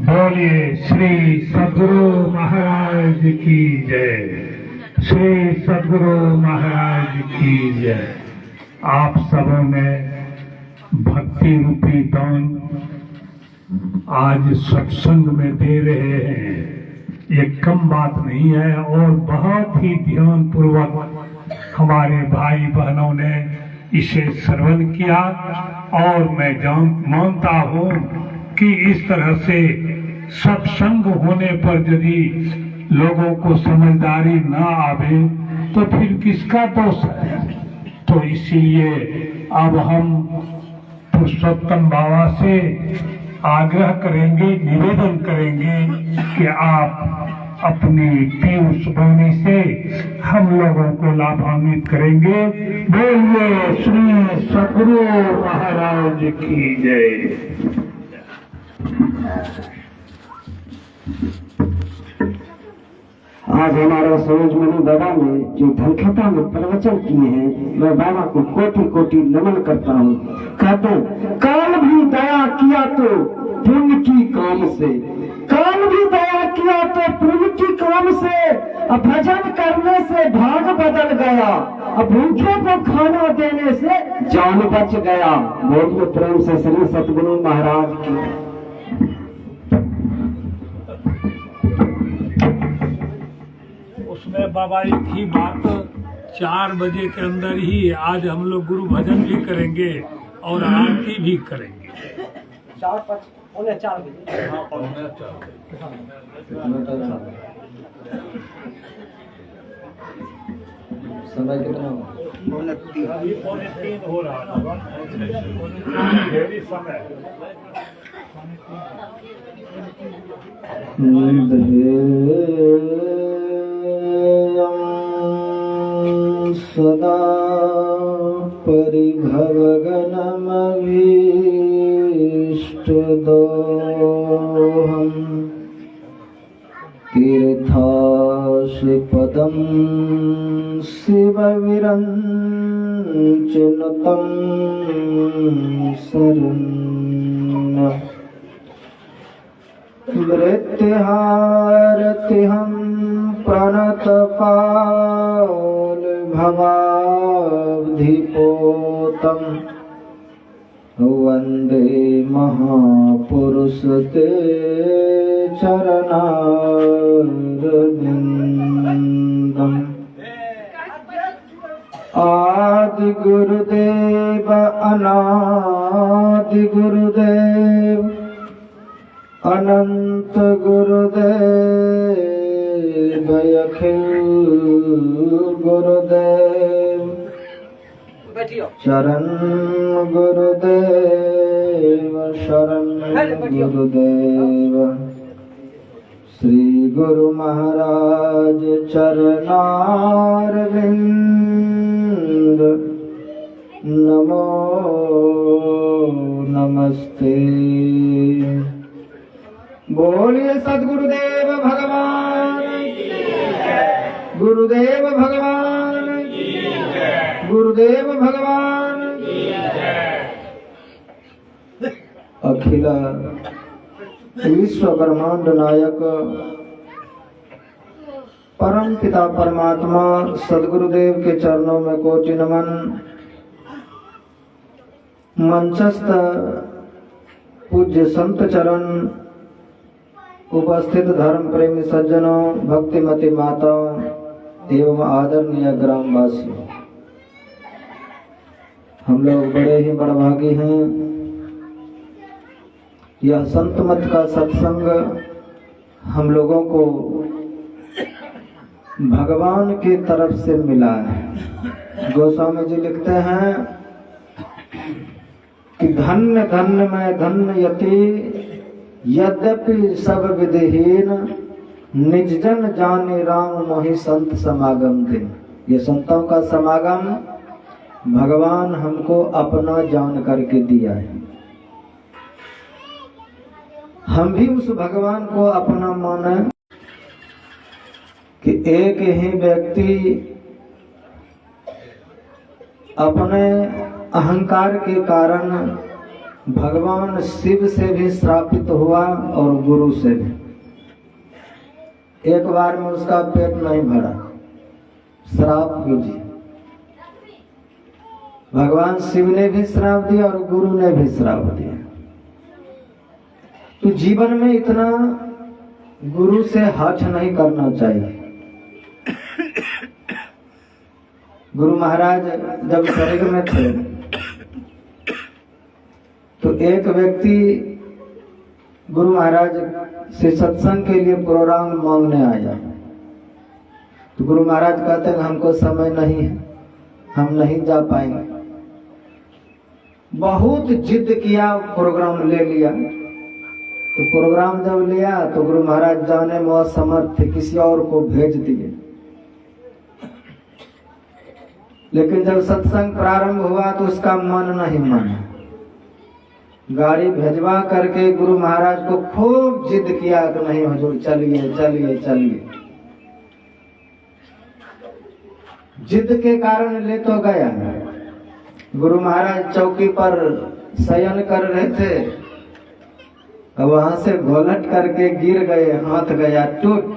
बोलिए श्री सद्गुरु महाराज की जय। श्री सद्गुरु महाराज की जय। आप सबों ने भक्ति रूपी दान आज सत्संग में दे रहे हैं, ये कम बात नहीं है और बहुत ही ध्यान पूर्वक हमारे भाई बहनों ने इसे श्रवण किया। और मैं मानता हूँ कि इस तरह से सत्संग होने पर यदि लोगों को समझदारी न आवे तो फिर किसका दोष है। तो इसीलिए अब हम पुरुषोत्तम बाबा से आग्रह करेंगे, निवेदन करेंगे कि आप अपनी पीयूष वाणी से हम लोगों को लाभान्वित करेंगे। बोलिए श्री सद्गुरु महाराज की जय। आज हमारा सूरज मणि बाबा ने जो धनखता में प्रवचन किए हैं, मैं बाबा को कोटि कोटि नमन करता हूँ। कहते काल भी दया किया तो पुण्य की काम से, काल भी दया किया तो पुण्य की काम से, अब भजन करने से भाग बदल गया, अब भूखे को खाना देने से जान बच गया। बोलिए प्रेम से श्री सतगुरु महाराज की। उसमें बाबा एक ही बात, 4 बजे के अंदर ही आज हम लोग गुरु भजन भी करेंगे और आरती भी करेंगे। 4:45 बजे। समय कितना हुआ? 3:45 हो रहा है समय। सदा परिभवगनमभीष्टदोहम् तीर्थास्पदं शिवविरञ्चनुतं शरण्यम् वृत्तिहारतिहं प्रणतपाल भवाब्धिपोतं वन्दे महापुरुष ते चरणारविन्दम्। आदि गुरुदेव अनादि गुरुदेव अनंत गुरुदेव अखिल गुरुदेव शरण गुरुदेव शरण गुरुदेव। श्री गुरु महाराज चरणारविंद नमो नमस्ते। बोलिए सद्गुरुदेव भगवान की जय। गुरुदेव भगवान की जय। गुरुदेव भगवान की जय। अखिल विश्व ब्रह्मांड नायक परम पिता परमात्मा सद्गुरुदेव के चरणों में कोटि नमन। मंचस्थ पूज्य संत चरण, उपस्थित धर्म प्रेमी सज्जनों, भक्तिमती माताओं एवं आदरणीय ग्रामवासियों, हम लोग बड़े ही बड़भागी हैं। यह संत मत का सत्संग हम लोगों को भगवान की तरफ से मिला है। गोस्वामी जी लिखते हैं कि धन्य धन्य मैं धन्य यति, यद्यपि सब विधिहीन, निज जन जाने राम मोहि संत समागम दे। ये संतों का समागम भगवान हमको अपना जान करके दिया है। हम भी उस भगवान को अपना माने कि एक ही व्यक्ति अपने अहंकार के कारण भगवान शिव से भी श्रापित हुआ और गुरु से भी। एक बार में उसका पेट नहीं भरा, श्राप बुझी। भगवान शिव ने भी श्राप दिया और गुरु ने भी श्राप दिया। तो जीवन में इतना गुरु से हठ नहीं करना चाहिए। गुरु महाराज जब शरीर में थे तो एक व्यक्ति गुरु महाराज से सत्संग के लिए प्रोग्राम मांगने आया। तो गुरु महाराज कहते हैं हमको समय नहीं है, हम नहीं जा पाएंगे। बहुत जिद किया, प्रोग्राम ले लिया। तो प्रोग्राम जब लिया तो गुरु महाराज जाने में असमर्थ थे, किसी और को भेज दिए। लेकिन जब सत्संग प्रारंभ हुआ तो उसका मन नहीं माना। गाड़ी भेजवा करके गुरु महाराज को खूब जिद किया कि नहीं हुजूर चलिए चलिए चलिए। जिद के कारण ले तो गया। गुरु महाराज चौकी पर शयन कर रहे थे, वहां से घोलट करके गिर गए, हाथ गया टूट,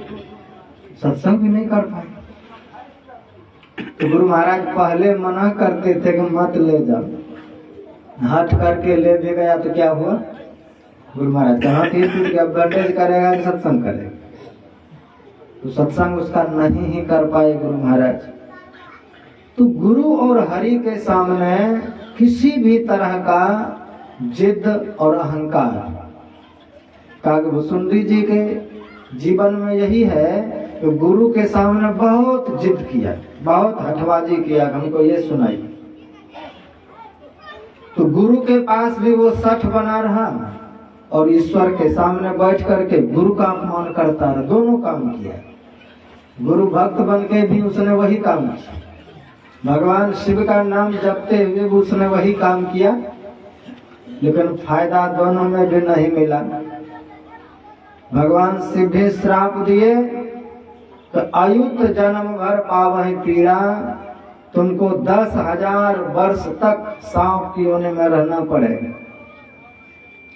सत्संग भी नहीं कर पाए। तो गुरु महाराज पहले मना करते थे कि मत ले जाओ, हट करके ले भी गया तो क्या हुआ? गुरु महाराज कहाँ टूट गया, बैंडेज करेगा कि सत्संग करेगा? तो सत्संग उसका नहीं ही कर पाए गुरु महाराज। तो गुरु और हरि के सामने किसी भी तरह का जिद और अहंकार, कागभूषुंडी जी के जीवन में यही है कि गुरु के सामने बहुत जिद किया, बहुत हठबाजी किया, हमको ये सुनाई। तो गुरु के पास भी वो सठ बना रहा और ईश्वर के सामने बैठ करके गुरु का अपमान करता रहा। दोनों काम किया। गुरु भक्त बन के भी उसने वही काम किया, भगवान शिव का नाम जपते हुए भी उसने वही काम किया, लेकिन फायदा दोनों में भी नहीं मिला। भगवान शिव भी श्राप दिए तो अयुत जन्म भर पावहि पीड़ा, तुमको 10,000 वर्ष तक सांप की योनि में रहना पड़ेगा।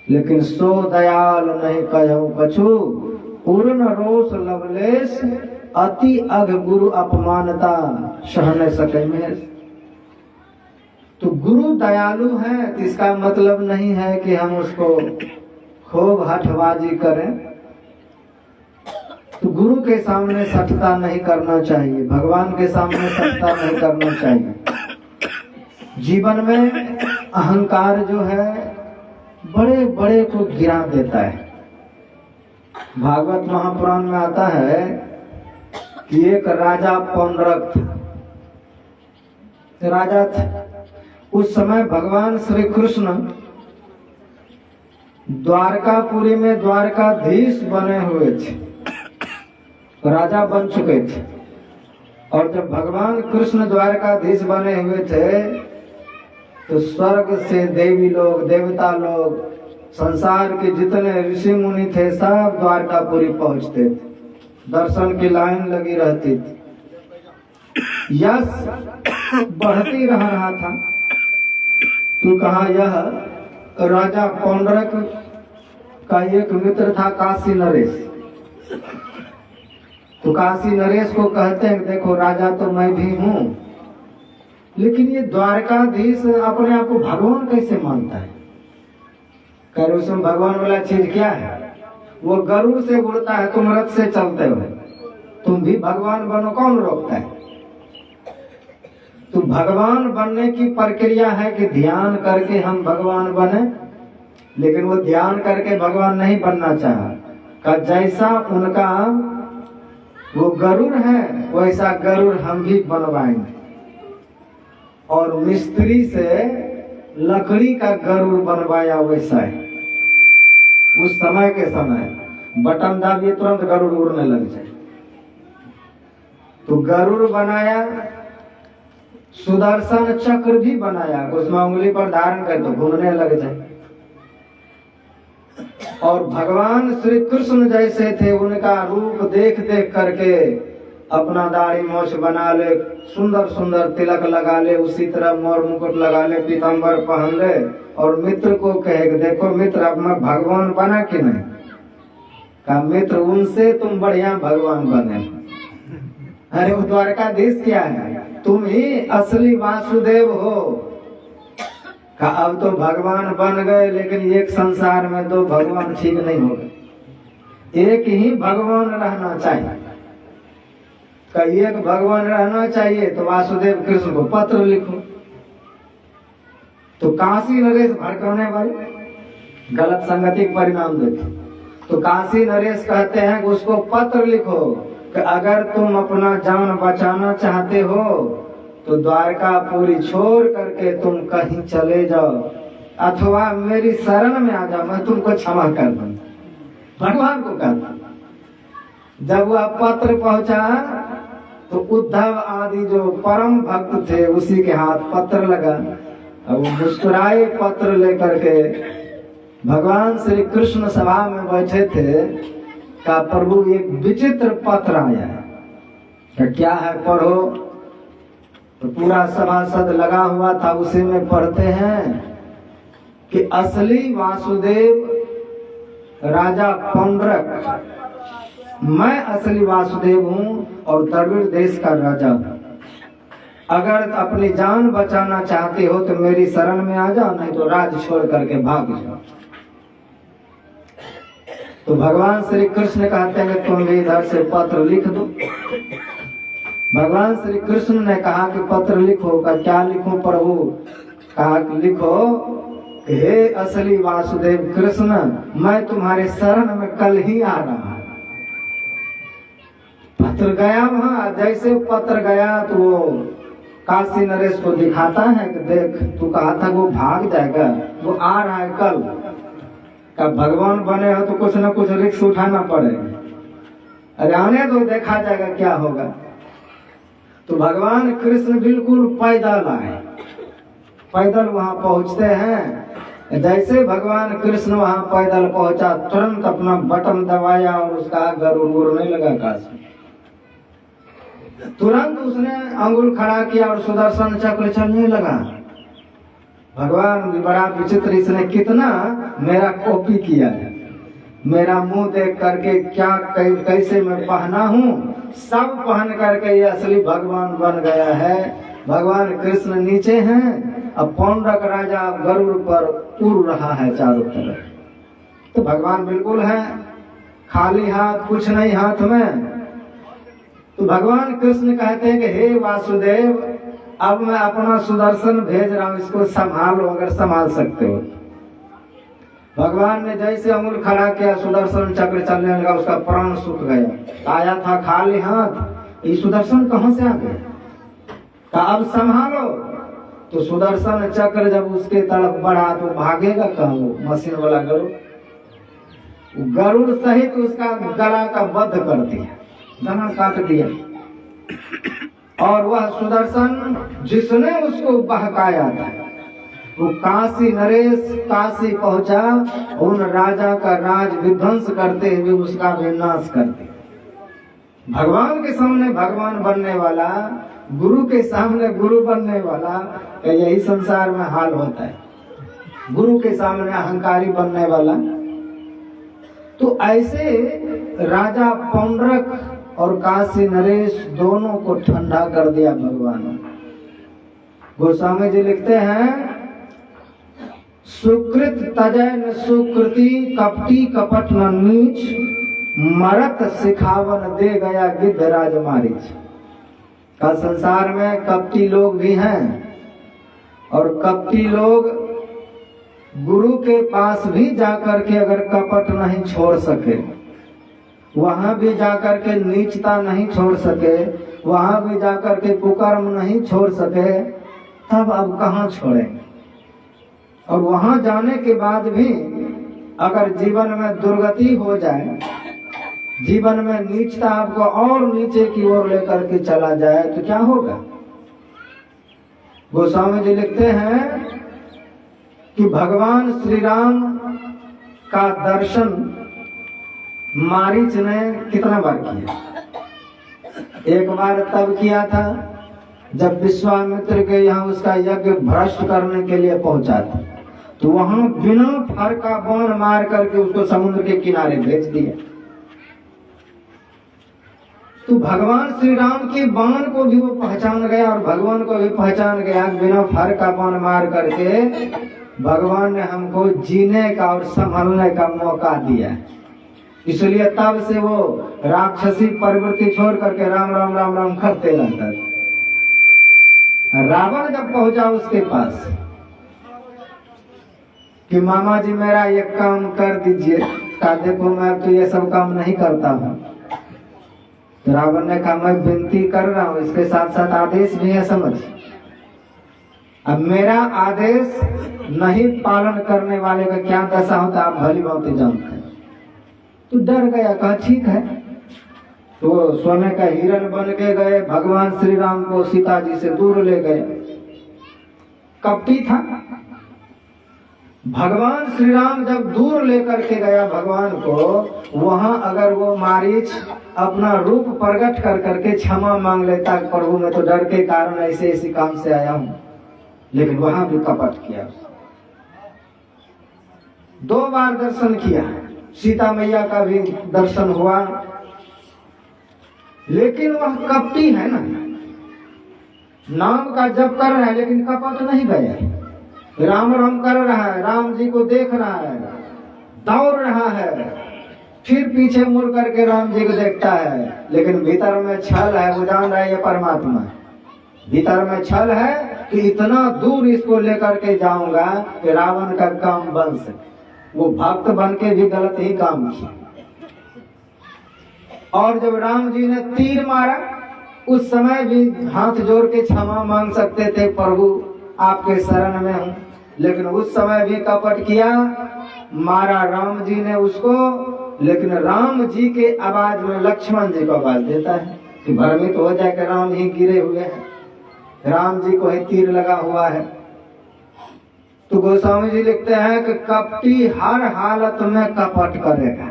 लेकिन सो दयाल नहीं कहूँ कछु, पूर्ण रोष लवलेश, अति अघ गुरु अपमानता सह न सके में। तो गुरु दयालु है तो इसका मतलब नहीं है कि हम उसको खूब हठबाजी करें। तो गुरु के सामने सठता नहीं करना चाहिए, भगवान के सामने सठता नहीं करना चाहिए। जीवन में अहंकार जो है बड़े बड़े को गिरा देता है। भागवत महापुराण में आता है कि एक राजा पौंड्रक था। राजा था उस समय भगवान श्री कृष्ण द्वारकापुरी में द्वारकाधीश बने हुए थे, राजा बन चुके थे। और जब भगवान कृष्ण द्वारकाधीश बने हुए थे तो स्वर्ग से देवी लोग, देवता लोग, संसार के जितने ऋषि मुनि थे सब द्वारकापुरी पहुंचते थे, दर्शन की लाइन लगी रहती थी। यश बढ़ती रहा था। तो कहा यह राजा पौंड्रक का एक मित्र था काशी नरेश। तो काशी नरेश को कहते हैं देखो राजा तो मैं भी हूँ, लेकिन ये द्वारकाधीश अपने आप को भगवान कैसे मानता है? कह रहे उसमें भगवान वाला चीज क्या है? वो गरुड़ से उड़ता है, तुम रथ से चलते हो, तुम भी भगवान बनो, कौन रोकता है? तो भगवान बनने की प्रक्रिया है कि ध्यान करके हम भगवान बने, लेकिन वो ध्यान करके भगवान नहीं बनना चाहा। का जैसा उनका वो गरुड़ है वैसा गरुड़ हम भी बनवाएंगे। और मिस्त्री से लकड़ी का गरुड़ बनवाया वैसा है। उस समय के समय बटन दाबिए तुरंत गरुड़ उड़ने लग जाए। तो गरुड़ बनाया, सुदर्शन चक्र भी बनाया, उसमें उंगली पर धारण कर तो घूमने लग जाए। और भगवान श्री कृष्ण जैसे थे उनका रूप देख देख करके अपना दाढ़ी मोछ बना ले, सुंदर सुंदर तिलक लगा ले, उसी तरह मोर मुकुट लगा ले, पीताम्बर पहन ले और मित्र को कहे कि देखो मित्र अब मैं भगवान बना कि नहीं? कहा मित्र उनसे तुम बढ़िया भगवान बने। अरे वो द्वारकाधीश क्या है? तुम ही असली वासुदेव हो। कहा अब तो भगवान बन गए, लेकिन एक संसार में दो भगवान ठीक नहीं होगा, एक ही भगवान रहना चाहिए। का एक भगवान रहना चाहिए तो वासुदेव कृष्ण को पत्र लिखो। तो काशी नरेश भड़काने वाले गलत संगति का परिणाम देते। तो काशी नरेश कहते हैं कि उसको पत्र लिखो कि अगर तुम अपना जान बचाना चाहते हो तो द्वारकापुरी छोड़ करके तुम कहीं चले जाओ, अथवा मेरी शरण में आ जाओ, मैं तुमको क्षमा कर दूंगा। भगवान को कहता। जब वह पत्र पहुंचा तो उद्धव आदि जो परम भक्त थे उसी के हाथ पत्र लगा। अब वो मुस्कुराए पत्र लेकर के भगवान श्री कृष्ण सभा में बैठे थे। का प्रभु एक विचित्र पत्र आया है, क्या है पढ़ो। तो पूरा सभासद लगा हुआ था, उसी में पढ़ते हैं कि असली वासुदेव राजा पौंड्रक, मैं असली वासुदेव हूँ और द्रविड़ देश का राजा हूँ। अगर अपनी जान बचाना चाहते हो तो मेरी शरण में आ जाओ, नहीं तो राज छोड़ करके भाग जाओ। तो भगवान श्री कृष्ण कहते हैं तुम भी इधर से पत्र लिख दो। भगवान श्री कृष्ण ने कहा कि पत्र लिखो। का क्या लिखो प्रभु? कहा कि लिखो, हे असली वासुदेव कृष्ण, मैं तुम्हारे शरण में कल ही आ रहा हूं। पत्र गया वहां, जैसे पत्र गया तो वो काशी नरेश को दिखाता है कि देख तू कहा था वो भाग जाएगा, वो आ रहा है कल। का भगवान बने हो तो कुछ ना कुछ रिस्क उठाना पड़ेगा। अरे आने दो, देखा जाएगा क्या होगा। तो भगवान कृष्ण बिल्कुल पैदल आए, पैदल वहां पहुंचते हैं। जैसे भगवान कृष्ण वहां पैदल पहुंचा, तुरंत अपना बटन दबाया और उसका गरुड़ उड़ने लगा आकाश में। तुरंत उसने अंगुल खड़ा किया और सुदर्शन चक्र चलने लगा। भगवान भी बड़ा विचित्र, इसने कितना मेरा कॉपी किया है, मेरा मुंह देख करके क्या कैसे मैं पहना हूँ, सब पहन करके ये असली भगवान बन गया है। भगवान कृष्ण नीचे हैं, अब पौंड्रक राजा गरुड़ पर उड़ रहा है चारों तरफ। तो भगवान बिल्कुल है खाली हाथ, कुछ नहीं हाथ में। तो भगवान कृष्ण कहते हैं कि हे वासुदेव, अब मैं अपना सुदर्शन भेज रहा हूं, इसको संभालो अगर संभाल सकते हो। भगवान ने जैसे अंगुल खड़ा किया, सुदर्शन चक्र चलने लगा, उसका प्राण सूख गया। आया था खाली हाथ, ये सुदर्शन कहां से आ गया? कहा अब संभालो। तो सुदर्शन चक्र जब उसके तरफ बढ़ा तो भागेगा कहां वो मशीन वाला गरुड़? गरुड़ सहित उसका गला का वध कर दिया, गला काट दिया। और वह सुदर्शन जिसने उसको बहकाया था वो काशी नरेश काशी पहुंचा, उन राजा का राज विध्वंस करते हुए उसका विनाश कर दिया। भगवान के सामने भगवान बनने वाला, गुरु के सामने गुरु बनने वाला, यही संसार में हाल होता है। गुरु के सामने अहंकारी बनने वाला। तो ऐसे राजा पौंड्रक और काशी नरेश दोनों को ठंडा कर दिया भगवान। गोस्वामी जी लिखते हैं, सुकृत तजय न सुकृति, कपटी कपट न नीच, मरत सिखावन दे गया गिद्ध राजमारीच। का संसार में कपटी लोग भी हैं और कपटी लोग गुरु के पास भी जाकर के अगर कपट नहीं छोड़ सके, वहां भी जाकर के नीचता नहीं छोड़ सके, वहां भी जाकर के कुकर्म नहीं छोड़ सके, तब अब कहां छोड़ेंगे? और वहां जाने के बाद भी अगर जीवन में दुर्गति हो जाए, जीवन में नीचता आपको और नीचे की ओर लेकर के चला जाए तो क्या होगा? गोस्वामी जी लिखते हैं कि भगवान श्री राम का दर्शन मारीच ने कितना बार किया? एक बार तब किया था जब विश्वामित्र के यहाँ उसका यज्ञ भ्रष्ट करने के लिए पहुंचा था, तो वहां बिना फर का बाण मार करके उसको समुद्र के किनारे भेज दिया। तो भगवान श्री राम के बाण को भी वो पहचान गया और भगवान को भी पहचान गया। बिना फर का बाण मार करके भगवान ने हमको जीने का और संभलने का मौका दिया। इसलिए तब से वो राक्षसी प्रवृत्ति छोड़ करके राम राम राम राम करते रहता था। रावण जब पहुंचा उसके पास कि मामा जी मेरा ये काम कर दीजिए, कहा देखो मैं तो ये सब काम नहीं करता हूँ। तो रावण ने कहा मैं विनती कर रहा हूँ, इसके साथ साथ आदेश भी है, समझ। अब मेरा आदेश नहीं पालन करने वाले का क्या दशा होता आप भली भांति जानते हैं। तो डर गया, कहा ठीक है। तो सोने का हिरण बन के गए, भगवान श्री राम को सीता जी से दूर ले गए। कपटी था। भगवान श्री राम जब दूर लेकर के गया भगवान को, वहां अगर वो मारीच अपना रूप प्रकट कर करके क्षमा मांग लेता, प्रभु मैं तो डर के कारण ऐसे इसी काम से आया हूं, लेकिन वहां भी कपट किया। 2 बार दर्शन किया, सीता मैया का भी दर्शन हुआ, लेकिन वह कपटी है ना, नाम का जप कर रहा है लेकिन कपट नहीं गया। राम राम कर रहा है, राम जी को देख रहा है, दौड़ रहा है, फिर पीछे मुड़ करके राम जी को देखता है, लेकिन भीतर में छल है, वो जान रहा है ये परमात्मा है। भीतर में छल है कि इतना दूर इसको लेकर के जाऊंगा कि रावण का काम बन सके। वो भक्त बन के भी गलत ही काम किया। और जब राम जी ने तीर मारा, उस समय भी हाथ जोड़ के क्षमा मांग सकते थे, प्रभु आपके शरण में हूं, लेकिन उस समय भी कपट किया। मारा राम जी ने उसको, लेकिन राम जी के आवाज में लक्ष्मण जी को आवाज देता है कि भ्रमित हो जाए कि राम ही गिरे हुए हैं, राम जी को ही तीर लगा हुआ है। तो गोस्वामी जी लिखते हैं कि कपटी हर हालत में कपट करेगा,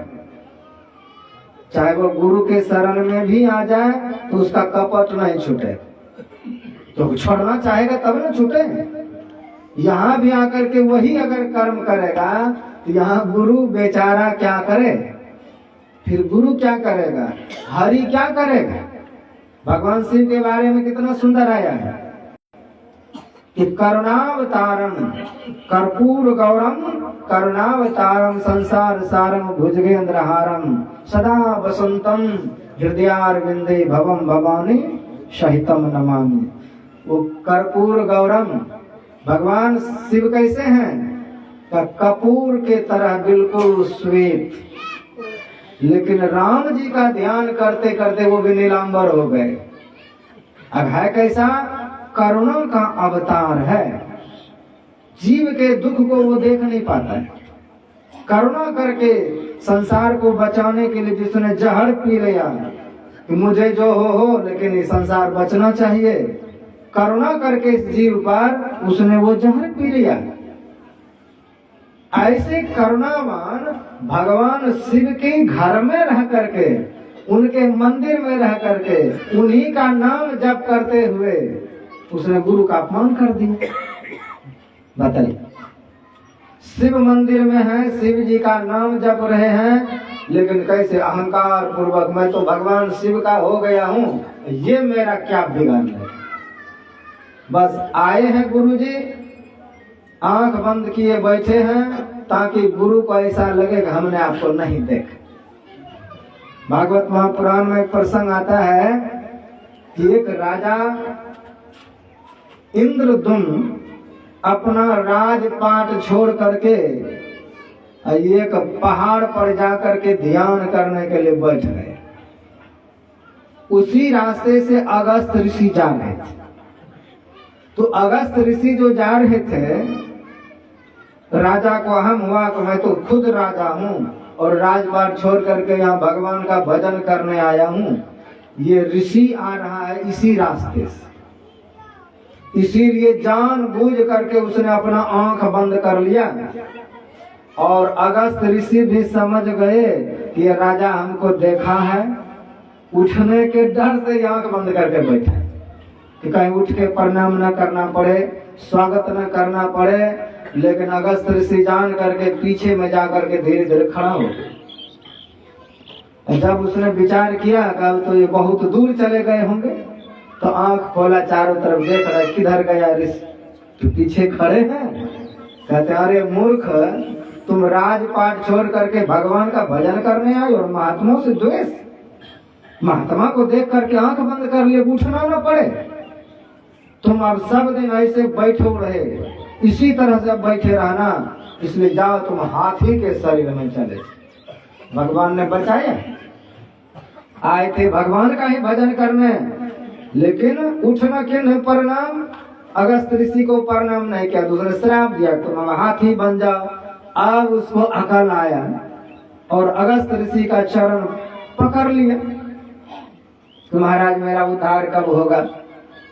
चाहे वो गुरु के शरण में भी आ जाए तो उसका कपट नहीं छूटे। तो छोड़ना चाहेगा तब ना छूटे। यहाँ भी आकर के वही अगर कर्म करेगा तो यहाँ गुरु बेचारा क्या करे, फिर गुरु क्या करेगा, हरि क्या करेगा। भगवान शिव के बारे में कितना सुंदर आया है कि करुणावतारम कर्पूर गौरम करुणावतारम संसार सारम भुजगेंद्रहारम सदा वसंतम हृदयारविंदे भवम भवानी सहितम नमामि। वो कर्पूर गौरम, भगवान शिव कैसे हैं, कपूर के तरह बिल्कुल श्वेत, लेकिन राम जी का ध्यान करते करते वो भी नीलांबर हो गए। अब है कैसा, करुणा का अवतार है। जीव के दुख को वो देख नहीं पाता है। करुणा करके संसार को बचाने के लिए जिसने जहर पी लिया कि मुझे जो हो लेकिन ये संसार बचना चाहिए, करुणा करके इस जीव पर उसने वो जहर पी लिया। ऐसे करुणावान भगवान शिव के घर में रह करके, उनके मंदिर में रह करके, उन्हीं का नाम जप करते हुए उसने गुरु का अपमान कर दिया। बताइए, शिव मंदिर में है, शिव जी का नाम जप रहे हैं, लेकिन कैसे अहंकार पूर्वक मैं तो भगवान शिव का हो गया हूँ, ये मेरा क्या बिगाड़ है। बस आए हैं गुरु जी, आंख बंद किए बैठे हैं ताकि गुरु को ऐसा लगे कि हमने आपको नहीं देखा। भागवत महापुराण में एक प्रसंग आता है कि एक राजा इंद्रदुम्न अपना राजपाट छोड़ करके एक पहाड़ पर जाकर के ध्यान करने के लिए बैठ गए। उसी रास्ते से अगस्त ऋषि जा रहे थे। तो अगस्त ऋषि जो जा रहे थे, राजा को अहम हुआ कि मैं तो खुद राजा हूँ और राजपाट छोड़ करके यहाँ भगवान का भजन करने आया हूँ, ये ऋषि आ रहा है इसी रास्ते से, इसीलिए जानबूझ करके उसने अपना आंख बंद कर लिया। और अगस्त ऋषि भी समझ गए कि ये राजा हमको देखा है उठने के डर से आंख बंद करके बैठा है कि कहीं उठ के प्रणाम न करना पड़े, स्वागत न करना पड़े। लेकिन अगस्त ऋषि जान करके पीछे में जाकर के धीरे धीरे खड़ा हो गया। जब उसने विचार किया कि अब तो ये बहुत दूर चले गए होंगे, तो आंख खोला, चारों तरफ देख रहा है, किधर गया ऋषि? तो पीछे खड़े हैं। कहते अरे मूर्ख, तुम राजपाट छोड़ करके भगवान का भजन करने आए और महात्माओं से द्वेष। महात्मा को देख करके आंख बंद कर लिए, उठना न पड़े। तुम अब सब दिन ऐसे बैठे रहे, इसी तरह से अब बैठे रहना, इसलिए जाओ तुम हाथी के शरीर में चले। भगवान ने बचाया। आए थे भगवान का ही भजन करने, लेकिन उठना किन्हें प्रणाम? अगस्त ऋषि को प्रणाम नहीं किया, दूसरे श्राप दिया तुम हाथी बन जाओ। अब उसको अकल आया और अगस्त ऋषि का चरण पकड़ लिया कि महाराज मेरा उद्धार कब होगा,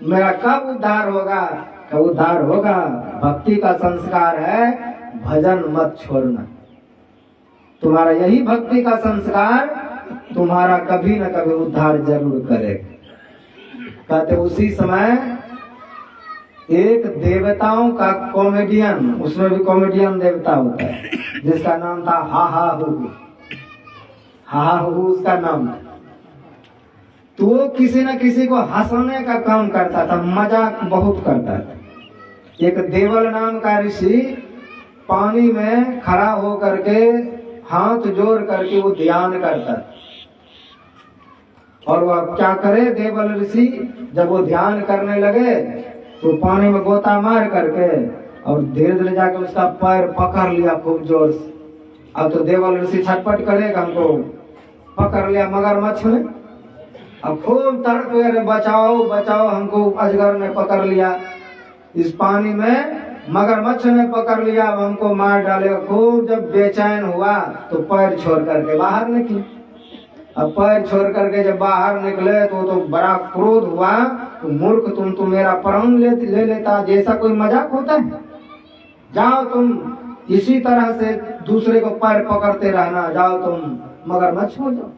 मेरा कब उद्धार होगा? कब उद्धार होगा? भक्ति का संस्कार है, भजन मत छोड़ना। तुम्हारा यही भक्ति का संस्कार तुम्हारा कभी न कभी उद्धार जरूर करेगा। कहते उसी समय एक देवताओं का कॉमेडियन, उसमें भी कॉमेडियन देवता होता है, जिसका नाम था हा हू उसका नाम था। तो वो किसी न किसी को हंसाने का काम करता था, मजाक बहुत करता था। एक देवल नाम का ऋषि पानी में खड़ा हो करके हाथ जोड़ करके वो ध्यान करता था। और वह क्या करे देवल ऋषि, जब वो ध्यान करने लगे तो पानी में गोता मार करके और धीरे धीरे जाके उसका पैर पकड़ लिया खूब जोर से। अब तो देवल ऋषि छटपट करेगा, हमको पकड़ लिया मगरमच्छ ने। अब खूब तड़प गए, बचाओ बचाओ, हमको अजगर ने पकड़ लिया, इस पानी में मगरमच्छ ने पकड़ लिया, अब हमको मार डालेगा। खूब जब बेचैन हुआ तो पैर छोड़ करके बाहर निकले। अब पैर छोड़ करके जब बाहर निकले तो बड़ा क्रोध हुआ, तो मूर्ख तुम तो मेरा प्राण ले लेता, जैसा कोई मजाक होता है? जाओ तुम इसी तरह से दूसरे को पैर पकड़ते रहना, जाओ तुम मगरमच्छ हो जाओ।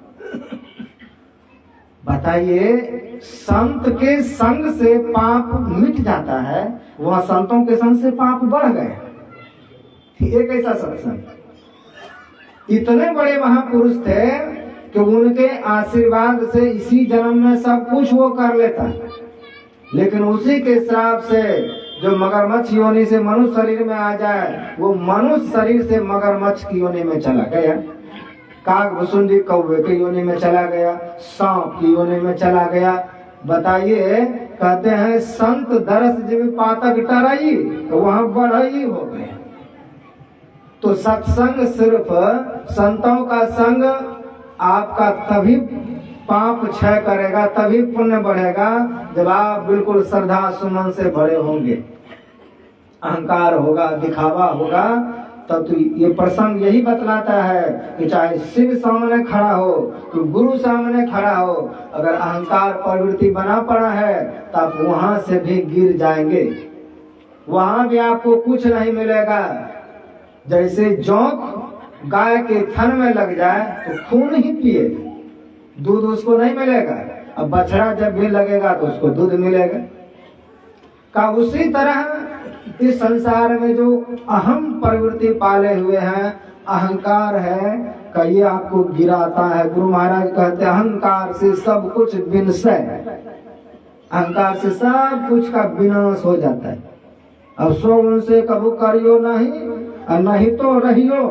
बताइए, संत के संग से पाप मिट जाता है, वह संतों के संग से पाप बढ़ गए। एक ऐसा सत्संग, इतने बड़े महापुरुष थे कि उनके आशीर्वाद से इसी जन्म में सब कुछ वो कर लेता, लेकिन उसी के श्राप से जो मगरमच्छ योनि से मनुष्य शरीर में आ जाए, वो मनुष्य शरीर से मगरमच्छ की योनि में चला गया, काग भुसुंडी कौवे की योनि में चला गया, सांप की योनि में चला गया। बताइए, कहते हैं संत दरस जब पातक टराई तो वहां बढ़ई हो गए। तो सत्संग सिर्फ संतों का संग आपका तभी पाप क्षय करेगा, तभी पुण्य बढ़ेगा, जब आप बिल्कुल श्रद्धा सुमन से भरे होंगे। अहंकार होगा, दिखावा होगा, तब तो ये प्रसंग यही बतलाता है कि चाहे शिव सामने खड़ा हो, कि गुरु सामने खड़ा हो, अगर अहंकार प्रवृत्ति बना पड़ा है तो आप वहां से भी गिर जाएंगे, वहां भी आपको कुछ नहीं मिलेगा। जैसे जोंक गाय के थन में लग जाए तो खून ही पिए, दूध उसको नहीं मिलेगा। अब बछड़ा जब भी लगेगा तो उसको दूध मिलेगा। का उसी तरह इस संसार में जो अहम प्रवृत्ति पाले हुए हैं, अहंकार है, का ये आपको गिराता है। गुरु महाराज कहते हैं अहंकार से सब कुछ विनाशय, अहंकार से सब कुछ का विनाश हो जाता है। अब सो उनसे कबू करियो नहीं, और नहीं तो रहियो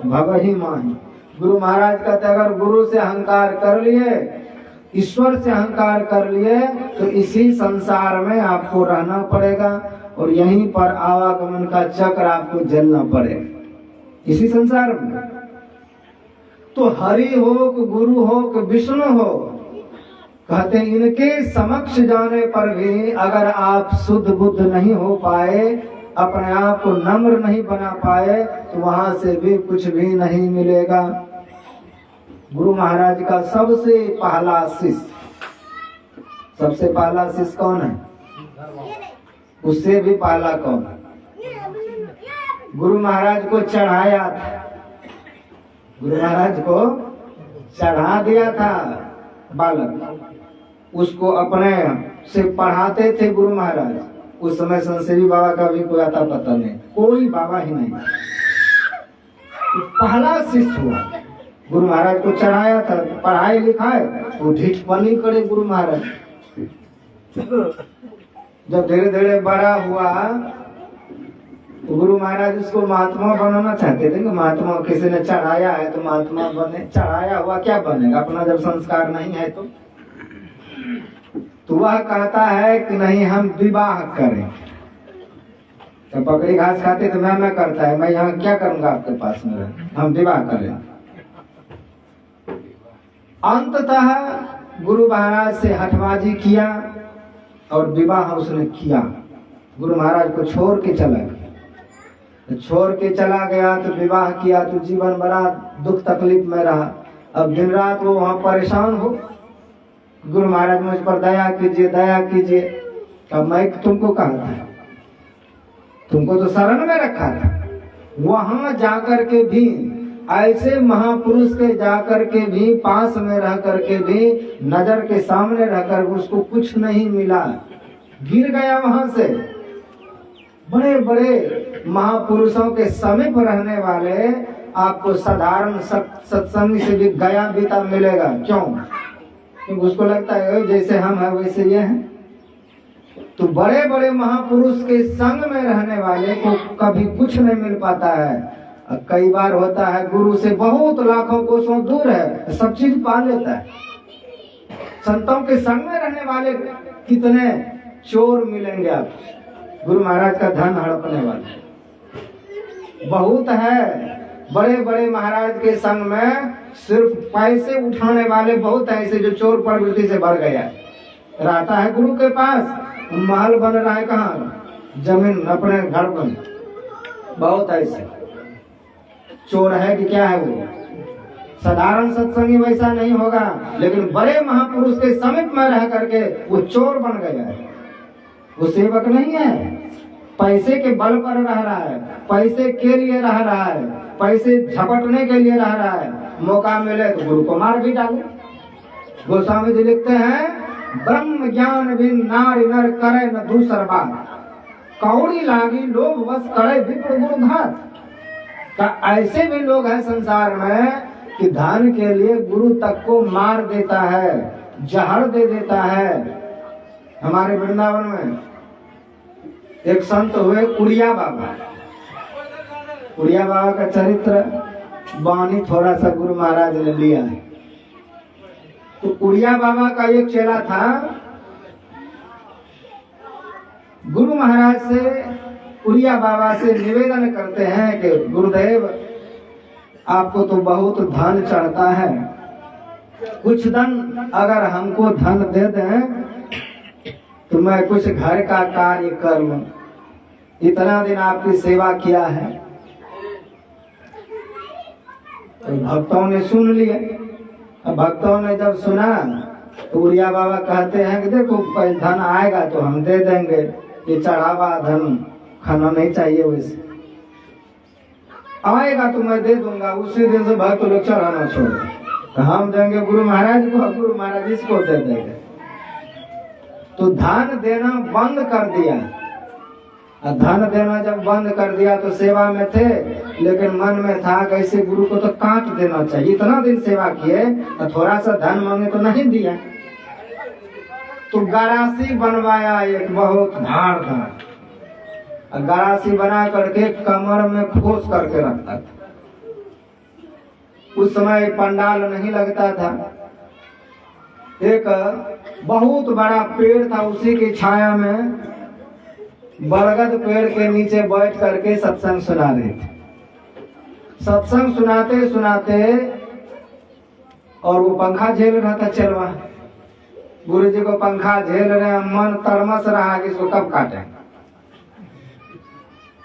भवहि माही। गुरु महाराज कहते अगर गुरु से अहंकार कर लिए, ईश्वर से अहंकार कर लिए, तो इसी संसार में आपको रहना पड़ेगा और यहीं पर आवागमन का चक्र आपको झेलना पड़ेगा इसी संसार में। तो हरि हो कि गुरु हो कि विष्णु हो, कहते इनके समक्ष जाने पर भी अगर आप शुद्ध बुद्ध नहीं हो पाए, अपने आप को नम्र नहीं बना पाए, तो वहां से भी कुछ भी नहीं मिलेगा। गुरु महाराज का सबसे पहला शिष्य, सबसे पहला शिष्य कौन है? उससे भी पहला कौन? गुरु महाराज को चढ़ाया था, गुरु महाराज को चढ़ा दिया था। बालक, उसको अपने से पढ़ाते थे गुरु महाराज। उस समय संसेवी बाबा का भी कोई आता पता नहीं, कोई बाबा ही नहीं। तो पहला शिष्य हुआ, गुरु महाराज को चढ़ाया था, पढ़ाई लिखाए तो ढिठपनी करे गुरु महाराज। जब धीरे धीरे बड़ा हुआ तो गुरु महाराज उसको महात्मा बनाना चाहते थे कि महात्मा किसी ने चढ़ाया है तो महात्मा बने। चढ़ाया हुआ क्या बनेगा, अपना जब संस्कार नहीं है तो वह कहता है कि नहीं हम विवाह करें। तो बकरी घास खाते तो मैं करता है, मैं यहाँ क्या करूंगा आपके पास में, हम विवाह करें। अंततः गुरु महाराज से हठबाजी किया और विवाह उसने किया। गुरु महाराज को छोड़ के चला गया, तो छोड़ के चला गया तो विवाह किया तो जीवन बड़ा दुख तकलीफ में रहा। अब दिन रात वो वहां परेशान हो, गुरु महाराज मुझ पर दया कीजिए दया कीजिए। अब मैं तुमको कहा था, तुमको तो शरण में रखा था, वहां जाकर के भी ऐसे महापुरुष के जाकर के भी पास में रह करके भी नजर के सामने रहकर उसको कुछ नहीं मिला, गिर गया वहां से। बड़े बड़े महापुरुषों के समीप रहने वाले आपको साधारण सत्संग से भी गया बीता मिलेगा। क्यों? क्योंकि उसको लगता है जैसे हम हैं वैसे ये हैं। तो बड़े बड़े महापुरुष के संग में रहने वाले को कभी कुछ नहीं मिल पाता है। कई बार होता है गुरु से बहुत लाखों कोसों दूर है, सब चीज पा लेता है। संतों के संग में रहने वाले कितने चोर मिलेंगे आप, गुरु महाराज का धन हड़पने वाले बहुत है। बड़े बड़े महाराज के संग में सिर्फ पैसे उठाने वाले बहुत है, ऐसे जो चोर प्रवृत्ति से भर गया रहता है। गुरु के पास महल बन रहा है, कहाँ जमीन अपने घर बन, बहुत ऐसे चोर है कि क्या है वो। साधारण सत्संगी वैसा नहीं होगा, लेकिन बड़े महापुरुष के समीप में रह करके वो चोर बन गया है। वो सेवक नहीं है, पैसे के बल पर रह रहा है, पैसे के लिए रह रहा है, पैसे झपटने के लिए रह रहा है। मौका मिले तो गुरु को मार भी डाले। गोस्वामी जी लिखते हैं, ब्रह्म ज्ञान बिन नारी नर करे न दूसर बात, कौड़ी लागी लोभ बस करे विप्र गुरु घात। का ऐसे भी लोग हैं संसार में कि धन के लिए गुरु तक को मार देता है, जहर दे देता है। हमारे वृंदावन में एक संत हुए उड़िया बाबा। उड़िया बाबा का चरित्र वाणी थोड़ा सा गुरु महाराज ने लिया है। तो उड़िया बाबा का एक चेला था, गुरु महाराज से उड़िया बाबा से निवेदन करते हैं कि गुरुदेव आपको तो बहुत धन चढ़ता है, कुछ धन अगर हमको धन दे दें तो मैं कुछ घर का कार्य कर लूं। इतना दिन आपकी सेवा किया है। तो भक्तों ने सुन लिए। भक्तों ने जब सुना तो उड़िया बाबा कहते हैं कि देखो धन आएगा तो हम दे देंगे, ये चढ़ावा धन खाना नहीं चाहिए, वैसे आएगा तो मैं दे दूंगा। उसी दिन से भक्त लोग चढ़ाना छोड़ तो हम देंगे गुरु महाराज को, गुरु महाराज इसको दे देंगे। तो धन देना बंद कर दिया। धन देना जब बंद कर दिया तो सेवा में थे, लेकिन मन में था कैसे गुरु को तो काट देना चाहिए। इतना दिन सेवा किए तो थोड़ा सा धन मांगे तो नहीं दिया। तो गरासी बनवाया, एक बहुत भार था। गरासी बना करके कमर में खोस करके रखता था। उस समय पंडाल नहीं लगता था। एक बहुत बड़ा पेड़ था, उसी की छाया में बरगद पेड़ के नीचे बैठ करके सत्संग सुना रहे थे। सत्संग सुनाते सुनाते और वो पंखा झेल रहा था चलवा। गुरु जी को पंखा झेल रहे, मन तरमस रहा कि इसको कब काटे।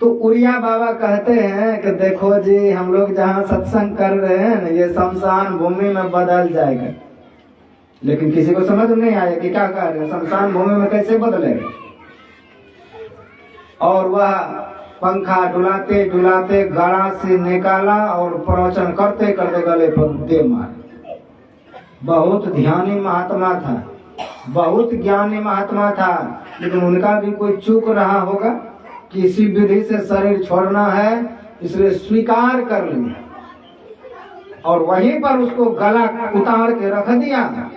तो उड़िया बाबा कहते हैं कि देखो जी हम लोग जहाँ सत्संग कर रहे हैं ना, ये शमशान भूमि में बदल जाएगा। लेकिन किसी को समझ नहीं आया कि क्या कह रहे हैं, शमशान भूमि में कैसे बदलेगा। और वह पंखा डुलाते डुलाते गाड़ा से निकाला और प्रवचन करते करते गले पर दे मार। बहुत ध्यानी महात्मा था, बहुत ज्ञानी महात्मा था, लेकिन उनका भी कोई चूक रहा होगा, किसी विधि से शरीर छोड़ना है इसलिए स्वीकार कर लिया और वहीं पर उसको गला उतार के रख दिया।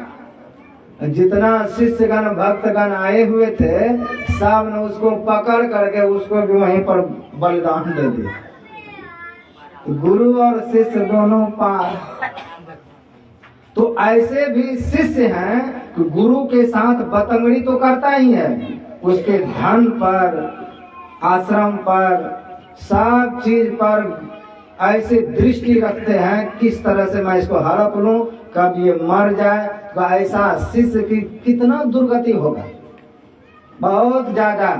जितना शिष्यगण भक्तगण आए हुए थे सब ने उसको पकड़ करके उसको भी वहीं पर बलिदान दे दिया। गुरु और शिष्य दोनों पार। तो ऐसे भी शिष्य हैं कि गुरु के साथ बतंगड़ी तो करता ही है, उसके धन पर, आश्रम पर, सब चीज पर ऐसे दृष्टि रखते हैं किस तरह से मैं इसको हड़प लूं, कब ये मर जाए। तो ऐसा शिष्य की कितना दुर्गति होगा, बहुत ज्यादा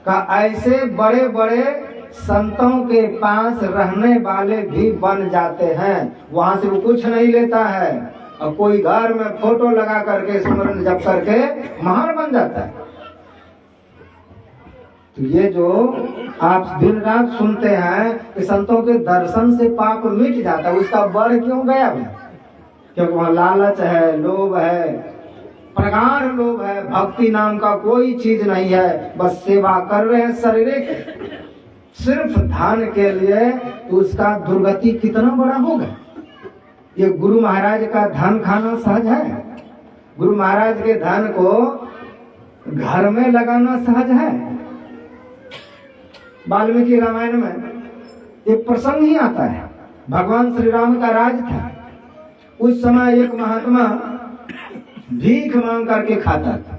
का। ऐसे बड़े बड़े संतों के पास रहने वाले भी बन जाते हैं, वहां से वो कुछ नहीं लेता है और कोई घर में फोटो लगा करके स्मरण जप करके महान बन जाता है। तो ये जो आप दिन रात सुनते हैं कि संतों के दर्शन से पाप मिट जाता है, उसका बढ़ क्यों गया भाई? क्योंकि वहाँ लालच है, लोभ है, प्रगाढ़ लोभ है, भक्ति नाम का कोई चीज नहीं है, बस सेवा कर रहे हैं शारीरिक सिर्फ धन के लिए। तो उसका दुर्गति कितना बड़ा होगा। ये गुरु महाराज का धन खाना सहज है, गुरु महाराज के धन को घर में लगाना सहज है। वाल्मीकि रामायण में एक प्रसंग ही आता है, भगवान श्री राम का राज था। उस समय एक महात्मा भीख मांग करके खाता था,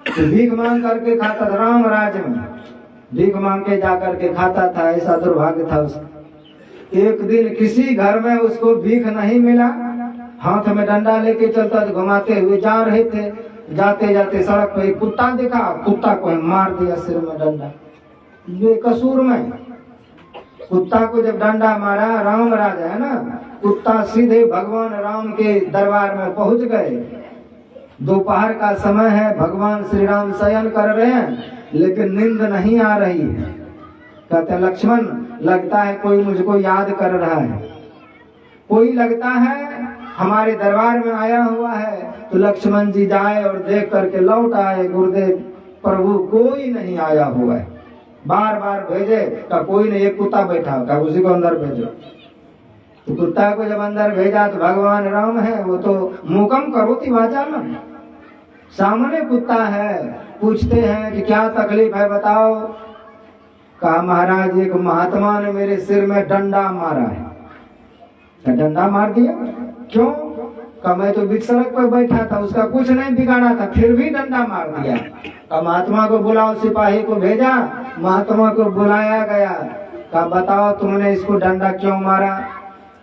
तो भीख मांग करके खाता था, राम राज में भीख मांग के जा करके खाता था। ऐसा दुर्भाग्य था उसका। एक दिन किसी घर में उसको भीख नहीं मिला, हाथ में डंडा लेके चलता था, घुमाते हुए जा रहे थे। जाते जाते सड़क पे एक कुत्ता देखा, कुत्ता को मार दिया सिर में डंडा, बेकसूर में। कुत्ता को जब डंडा मारा, राम राजा है ना, कुत्ता सीधे भगवान राम के दरबार में पहुंच गए। दोपहर का समय है, भगवान श्री राम शयन कर रहे हैं लेकिन नींद नहीं आ रही है। कहते लक्ष्मण, लगता है कोई मुझको याद कर रहा है, कोई लगता है हमारे दरबार में आया हुआ है। तो लक्ष्मण जी जाए और देख करके लौट आए, गुरुदेव प्रभु कोई नहीं आया हुआ है। बार बार भेजे का कोई नहीं, एक कुत्ता बैठा का, उसी को अंदर भेजो। तो कुत्ता को जब अंदर भेजा तो भगवान राम है, वो तो मुकम करोति वाचालम, सामने कुत्ता है। पूछते हैं कि क्या तकलीफ है बताओ। कहा महाराज एक महात्मा ने मेरे सिर में डंडा मारा है। तो डंडा मार दिया? क्यों? कहा मैं तो बीच सड़क पर बैठा था, उसका कुछ नहीं बिगाड़ा था, फिर भी डंडा मार दिया। कहा महात्मा को बुलाओ, सिपाही को भेजा, महात्मा को बुलाया गया। कहा बताओ तुमने इसको डंडा क्यों मारा?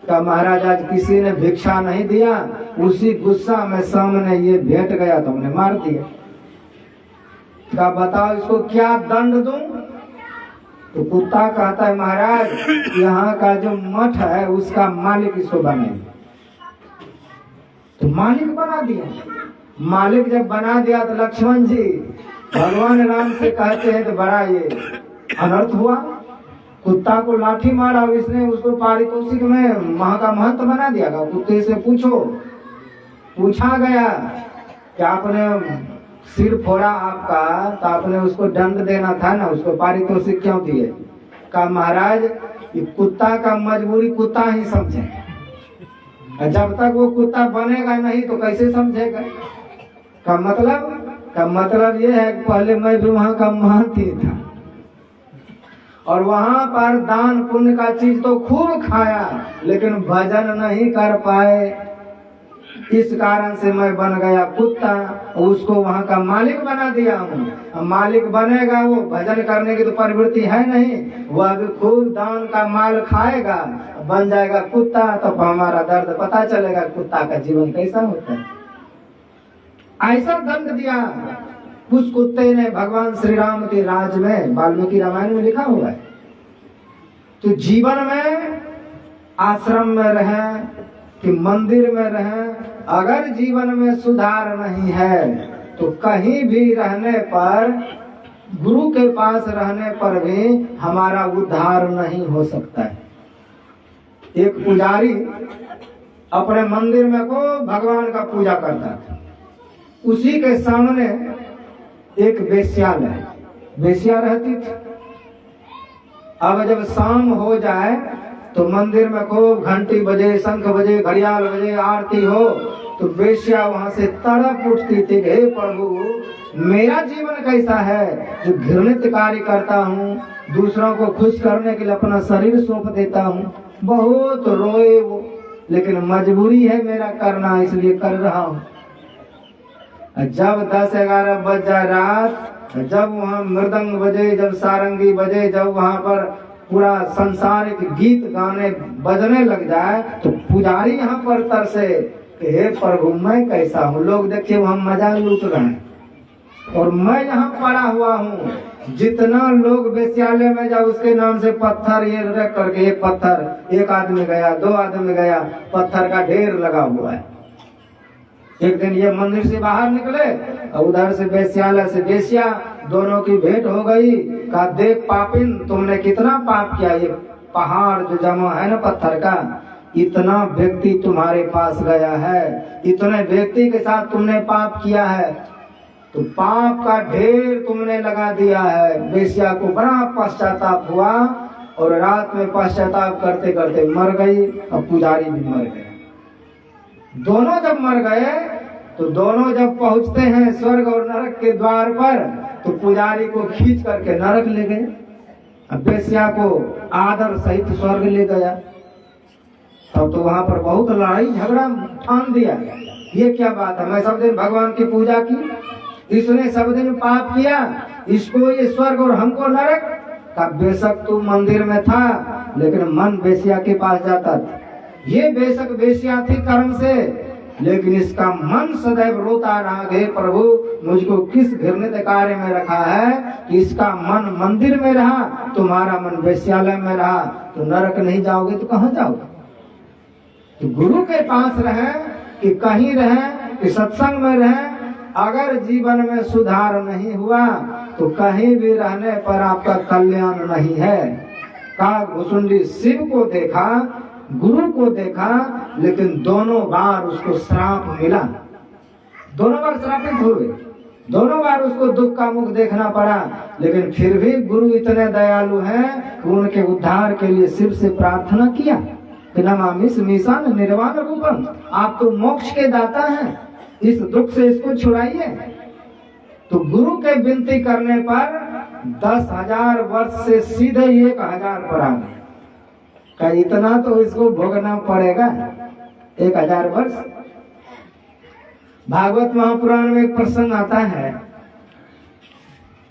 कहा महाराज आज किसी ने भिक्षा नहीं दिया, उसी गुस्सा में सामने ये भेंट गया तो हमने मार दिया। कहा बताओ इसको क्या दंड दूं? तो कुत्ता कहता है महाराज यहाँ का जो मठ है उसका मालिक इसको बनाए। तो मालिक बना दिया। मालिक जब बना दिया तो लक्ष्मण जी भगवान राम से कहते हैं तो बड़ा ये अनर्थ हुआ। कुत्ता को लाठी मारा, इसने उसको पारितोषिक में महा का महंत बना दिया। कुत्ते से पूछा गया कि आपने सिर फोड़ा आपका, तो आपने उसको दंड देना था ना, उसको पारितोषिक क्यों दिए? कहा महाराज ये कुत्ता का मजबूरी कुत्ता ही समझे, जब तक वो कुत्ता बनेगा नहीं तो कैसे समझेगा। का मतलब ये है कि पहले मैं भी वहां का महंत ही था और वहां पर दान पुण्य का चीज तो खूब खाया लेकिन भजन नहीं कर पाए। इस कारण से मैं बन गया कुत्ता, उसको वहां का मालिक बना दिया हूँ। मालिक बनेगा वो भजन करने की तो प्रवृत्ति है नहीं, वह भी खूब दान का माल खाएगा, बन जाएगा कुत्ता। तो हमारा दर्द पता चलेगा कुत्ता का जीवन कैसा होता है। ऐसा दंड दिया उस कुत्ते ने भगवान श्री राम के राज में, वाल्मीकि रामायण में लिखा हुआ है। तो जीवन में आश्रम में रहें कि मंदिर में रहें, अगर जीवन में सुधार नहीं है तो कहीं भी रहने पर, गुरु के पास रहने पर भी हमारा उद्धार नहीं हो सकता है। एक पुजारी अपने मंदिर में को भगवान का पूजा करता था। उसी के सामने एक वेश्या रहती थी। अब जब शाम हो जाए तो मंदिर में खूब घंटी बजे, शंख बजे, घड़ियाल बजे, आरती हो तो वेश्या वहां से तड़प उठती थी, हे प्रभु मेरा जीवन कैसा है जो घृणित कार्य करता हूँ, दूसरों को खुश करने के लिए अपना शरीर सौंप देता हूँ। बहुत रोए वो, लेकिन मजबूरी है मेरा करना, इसलिए कर रहा हूँ। जब 10-11 बज जाए रात, जब वहाँ मृदंग बजे, जब सारंगी बजे, जब वहाँ पर पूरा संसारिक गीत गाने बजने लग जाए तो पुजारी यहाँ पर तरसे कि हे प्रभु मैं कैसा हूँ, लोग देखिए वहाँ मजा लूट रहे हैं और मैं यहाँ पड़ा हुआ हूँ। जितना लोग वेश्यालय में जाओ उसके नाम से पत्थर ये रख करके, एक पत्थर, एक आदमी गया, 2 आदमी गया, पत्थर का ढेर लगा हुआ है। एक दिन ये मंदिर से बाहर निकले और उधर से वेश्यालय से वेश्या, दोनों की भेंट हो गई। कहा देख पापिन तुमने कितना पाप किया, ये पहाड़ जो जमा है ना पत्थर का, इतना व्यक्ति तुम्हारे पास गया है, इतने व्यक्ति के साथ तुमने पाप किया है, तो पाप का ढेर तुमने लगा दिया है। वेश्या को बड़ा पश्चाताप हुआ और रात में पश्चाताप करते करते मर गई और पुजारी भी मर गए। दोनों जब मर गए तो दोनों जब पहुंचते हैं स्वर्ग और नरक के द्वार पर तो पुजारी को खींच करके नरक ले गए, वेश्या को आदर सहित स्वर्ग ले गया। तब तो वहां पर बहुत लड़ाई झगड़ा ठान दिया, ये क्या बात है, मैं सब दिन भगवान की पूजा की, इसने सब दिन पाप किया, इसको ये स्वर्ग और हमको नरक। का बेशक तू मंदिर में था लेकिन मन वेश्या के पास जाता था। ये बेशक वेश्या थी कर्म से, लेकिन इसका मन सदैव रोता रहा, हे प्रभु मुझको किस घृणित कार्य में रखा है कि इसका मन मंदिर में रहा, तुम्हारा मन वेश्यालय में रहा, तो नरक नहीं जाओगे तो कहाँ जाओगे। तो गुरु के पास रहे कि कहीं रहे कि सत्संग में रहे, अगर जीवन में सुधार नहीं हुआ तो कहीं भी रहने पर आपका कल्याण नहीं है। काकभुसुंडी शिव को देखा, गुरु को देखा, लेकिन दोनों बार उसको श्राप मिला, दोनों बार श्रापित हुए, दोनों बार उसको दुख का मुख देखना पड़ा। लेकिन फिर भी गुरु इतने दयालु हैं कि उनके उद्धार के लिए शिव से प्रार्थना किया कि नमामि स्मीशान निर्वाण रूपम, आप तो मोक्ष के दाता हैं, इस दुख से इसको छुड़ाइए। तो गुरु के विनती करने पर 10,000 वर्ष से सीधे 1,000 पर आ गए। का इतना तो इसको भोगना पड़ेगा 1,000 वर्ष। भागवत महापुराण में एक प्रसंग आता है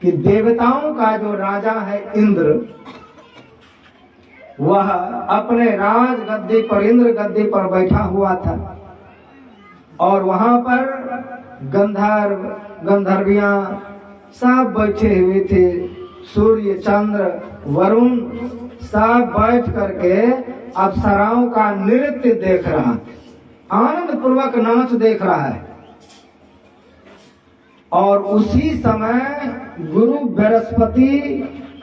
कि देवताओं का जो राजा है इंद्र, वह अपने राज गद्दी पर, इंद्र गद्दी पर बैठा हुआ था और वहां पर गंधर्व गंधर्वियां सब बैठे हुए थे, सूर्य चंद्र वरुण सब बैठ करके अप्सराओं का नृत्य देख रहा है, आनंद पूर्वक नाच देख रहा है। और उसी समय गुरु बृहस्पति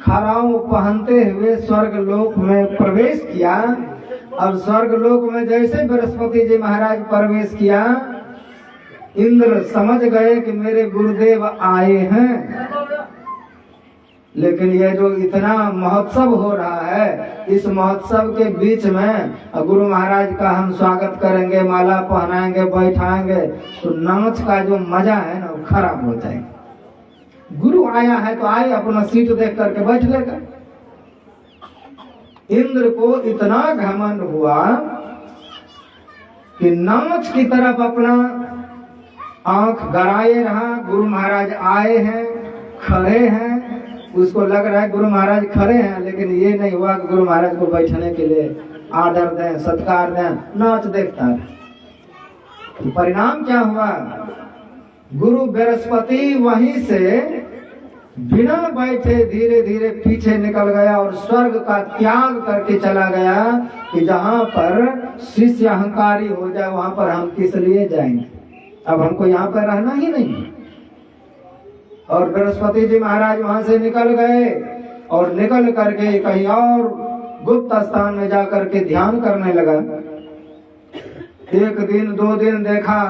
खड़ाऊ पहनते हुए स्वर्ग लोक में प्रवेश किया। अब स्वर्ग लोक में जैसे बृहस्पति जी महाराज प्रवेश किया, इंद्र समझ गए कि मेरे गुरुदेव आए हैं। लेकिन ये जो इतना महोत्सव हो रहा है, इस महोत्सव के बीच में गुरु महाराज का हम स्वागत करेंगे, माला पहनाएंगे, बैठाएंगे, तो नाच का जो मजा है ना वो खराब हो जाएगा। गुरु आया है तो आए, अपना सीट देख करके बैठ लेगा। इंद्र को इतना घमंड हुआ कि नाच की तरफ अपना आंख गड़ाए रहा। गुरु महाराज आए हैं, खड़े हैं, उसको लग रहा है गुरु महाराज खड़े हैं, लेकिन ये नहीं हुआ कि गुरु महाराज को बैठने के लिए आदर दें, सत्कार दें, नाच देखता है। तो परिणाम क्या हुआ, गुरु बृहस्पति वहीं से बिना बैठे धीरे धीरे पीछे निकल गया और स्वर्ग का त्याग करके चला गया कि जहां पर शिष्य अहंकारी हो जाए वहां पर हम किस लिए जाएंगे, अब हमको यहाँ पर रहना ही नहीं। और बृहस्पति जी महाराज वहां से निकल गए और निकल करके कहीं और गुप्त स्थान में जाकर के ध्यान करने लगा। एक दिन 2 दिन देखा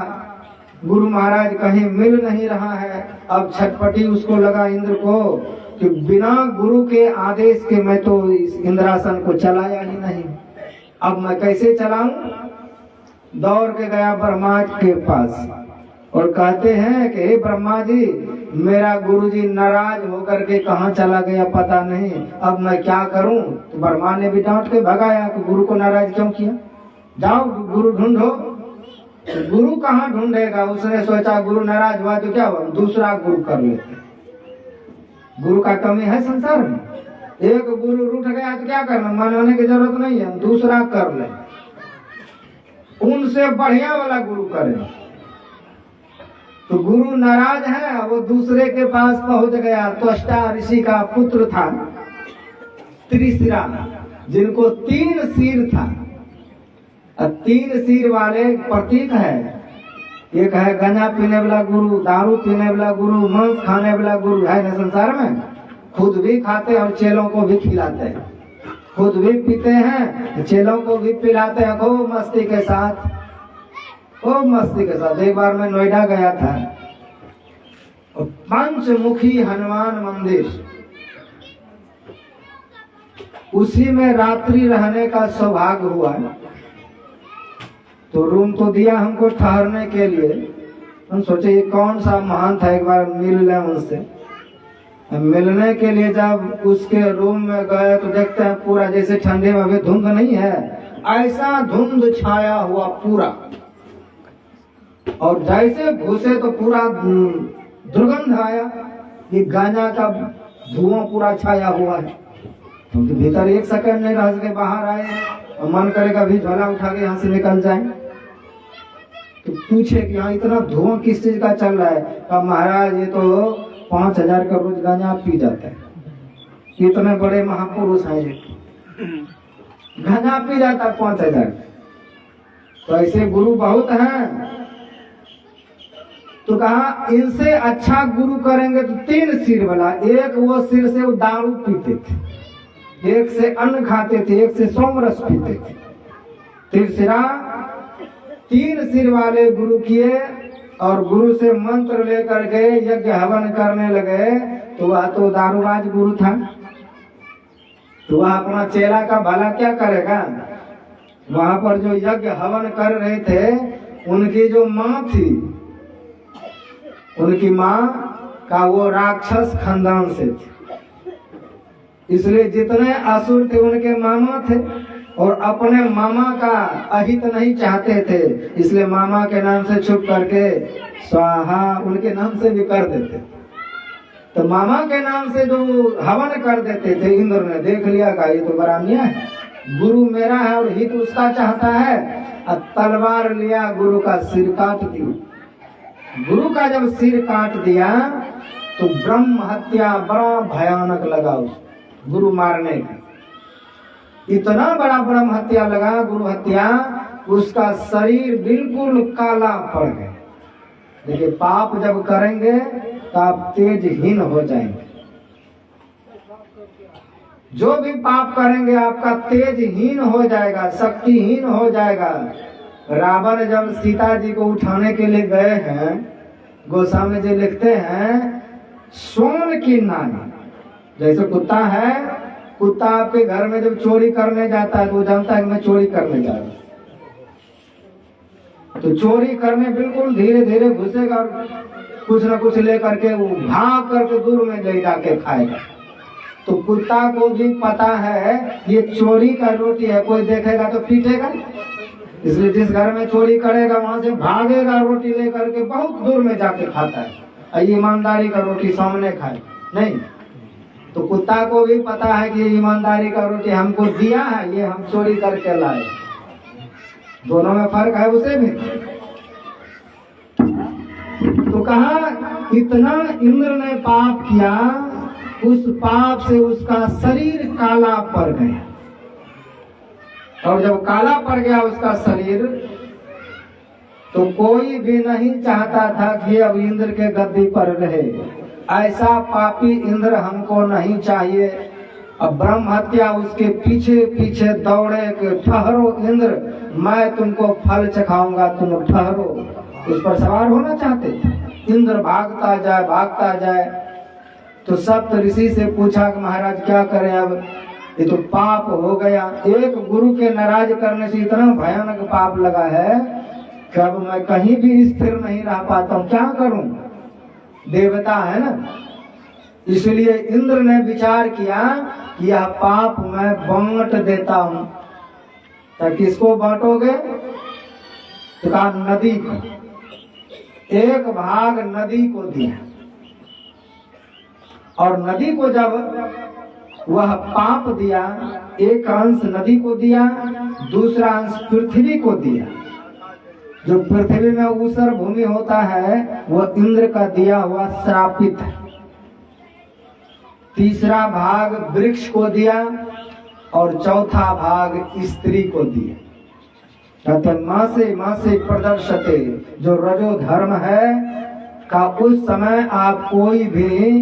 गुरु महाराज कहीं मिल नहीं रहा है। अब छटपटी उसको लगा इंद्र को कि बिना गुरु के आदेश के मैं तो इस इंद्रासन को चलाया ही नहीं, अब मैं कैसे चलाऊं। दौड़ के गया ब्रह्मा के पास और कहते हैं कि हे ब्रह्मा जी, मेरा गुरुजी नाराज होकर के कहाँ चला गया पता नहीं, अब मैं क्या करूं। तो ब्रह्मा ने भी डांट के भगाया कि गुरु को नाराज क्यों किया, जाओ गुरु ढूंढो। तो गुरु कहाँ ढूंढेगा, उसने सोचा गुरु नाराज हुआ तो क्या हुआ, दूसरा गुरु कर लेते। गुरु का कमी है संसार में, एक गुरु रूठ गया तो क्या करना, मानने की जरूरत नहीं है, दूसरा कर ले, उनसे बढ़िया वाला गुरु करे। तो गुरु नाराज है, वो दूसरे के पास पहुंच गया। त्वष्टा ऋषि का पुत्र था त्रिशिरा, जिनको 3 सिर था। 3 सिर वाले प्रतीक है, एक है गंजा पीने वाला गुरु, दारू पीने वाला गुरु, मांस खाने वाला गुरु है ना संसार में। खुद भी खाते और चेलों को भी खिलाते हैं, खुद भी पीते हैं चेलों को भी पिलाते हैं, खूब मस्ती के साथ, खूब मस्ती के साथ। एक बार मैं नोएडा गया था, पंचमुखी हनुमान मंदिर, उसी में रात्रि रहने का सौभाग्य हुआ। तो रूम तो दिया हमको ठहरने के लिए, हम सोचे ये कौन सा महान था, एक बार मिल लें उनसे। मिलने के लिए जब उसके रूम में गए तो देखते हैं पूरा जैसे ठंडे में अभी धुंध नहीं है, ऐसा धुंध छाया हुआ पूरा, और जैसे घुसे तो पूरा दुर्गंध आया, ये गांजा का धुआं पूरा छाया हुआ है। तो भीतर 1 सेकंड नहीं रह सके, बाहर आए और मन करेगा भी झोला उठा के यहाँ से निकल जाए। तो पूछे कि यहाँ इतना धुआं किस चीज का चल रहा है, कहा महाराज ये तो 5000 का रोज गांजा पी जाता है, इतने बड़े महापुरुष हैं ये, गांजा पी जाता है 5000। तो ऐसे गुरु बहुत हैं। तो कहा इनसे अच्छा गुरु करेंगे तो 3 सिर वाला, एक वो सिर से वो दारू पीते थे, एक से अन्न खाते थे, एक से सोमरस पीते थे। तीसरा 3 सिर वाले गुरु किए और गुरु से मंत्र लेकर के यज्ञ हवन करने लगे। तो वह तो दारूबाज गुरु था, तो वह अपना चेला का भला क्या करेगा। वहां पर जो यज्ञ हवन कर रहे थे, उनकी जो माँ थी, उनकी माँ का वो राक्षस खानदान से थी, इसलिए जितने असुर थे उनके मामा थे, और अपने मामा का अहित नहीं चाहते थे, इसलिए मामा के नाम से छुप करके स्वाहा उनके नाम से भी कर देते। तो मामा के नाम से जो हवन कर देते थे, इंद्र ने देख लिया का ये तो बड़ा अन्याय है, गुरु मेरा है और हित उसका चाहता है, और तलवार लिया गुरु का सिर काट दिया। गुरु का जब सिर काट दिया तो ब्रह्म हत्या बड़ा भयानक लगा गुरु मारने का, इतना बड़ा ब्रह्म हत्या लगा, गुरु हत्या, उसका शरीर बिल्कुल काला पड़ गया। देखिए पाप जब करेंगे तो आप तेजहीन हो जाएंगे, जो भी पाप करेंगे आपका तेजहीन हो जाएगा, शक्तिहीन हो जाएगा। रावण जब सीता जी को उठाने के लिए गए हैं, गोस्वामी जी लिखते हैं सोन की नानी, जैसे कुत्ता है, कुत्ता आपके घर में जब चोरी करने जाता है तो वो जानता है कि मैं चोरी करने जा रहा हूं, तो चोरी करने बिल्कुल धीरे धीरे घुसेगा और कुछ न कुछ लेकर के वो भाग करके दूर में ले जाके खाएगा। तो कुत्ता को भी पता है ये चोरी का रोटी है, कोई देखेगा तो पीटेगा, इसलिए जिस घर में चोरी करेगा वहां से भागेगा, रोटी लेकर के बहुत दूर में जाके खाता है। ईमानदारी का रोटी सामने खाए नहीं, तो कुत्ता को भी पता है कि ईमानदारी का रोटी हमको दिया है, ये हम चोरी करके लाए। दोनों में फर्क है उसे भी। तो कहा इतना इंद्र ने पाप किया, उस पाप से उसका शरीर काला पड़ गया, और जब काला पड़ गया उसका शरीर, तो कोई भी नहीं चाहता था कि अब इंद्र के गद्दी पर रहे। ऐसा पापी इंद्र हमको नहीं चाहिए। अब ब्रह्म हत्या उसके पीछे पीछे दौड़े कि ठहरो इंद्र, मैं तुमको फल चखाऊंगा, तुम ठहरो। उस पर सवार होना चाहते थे। इंद्र भागता जाए तो सप्त ऋषि से पूछा कि महाराज क्या करें, अब ये तो पाप हो गया, एक गुरु के नाराज करने से इतना भयानक पाप लगा है कि अब मैं कहीं भी स्थिर नहीं रह पाता हूँ, क्या करूं? देवता है ना, इसलिए इंद्र ने विचार किया कि यह पाप मैं बांट देता हूं। तो किसको बांटोगे? तो कहा नदी को, एक भाग नदी को दिया। और नदी को जब वह पाप दिया, एक अंश नदी को दिया, दूसरा अंश पृथ्वी को दिया। जो पृथ्वी में ऊसर भूमि होता है वो इंद्र का दिया हुआ श्रापित है। तीसरा भाग वृक्ष को दिया और चौथा भाग स्त्री को दिया। कहते मासे प्रदर्शते, जो रजो धर्म है का उस समय आप कोई भी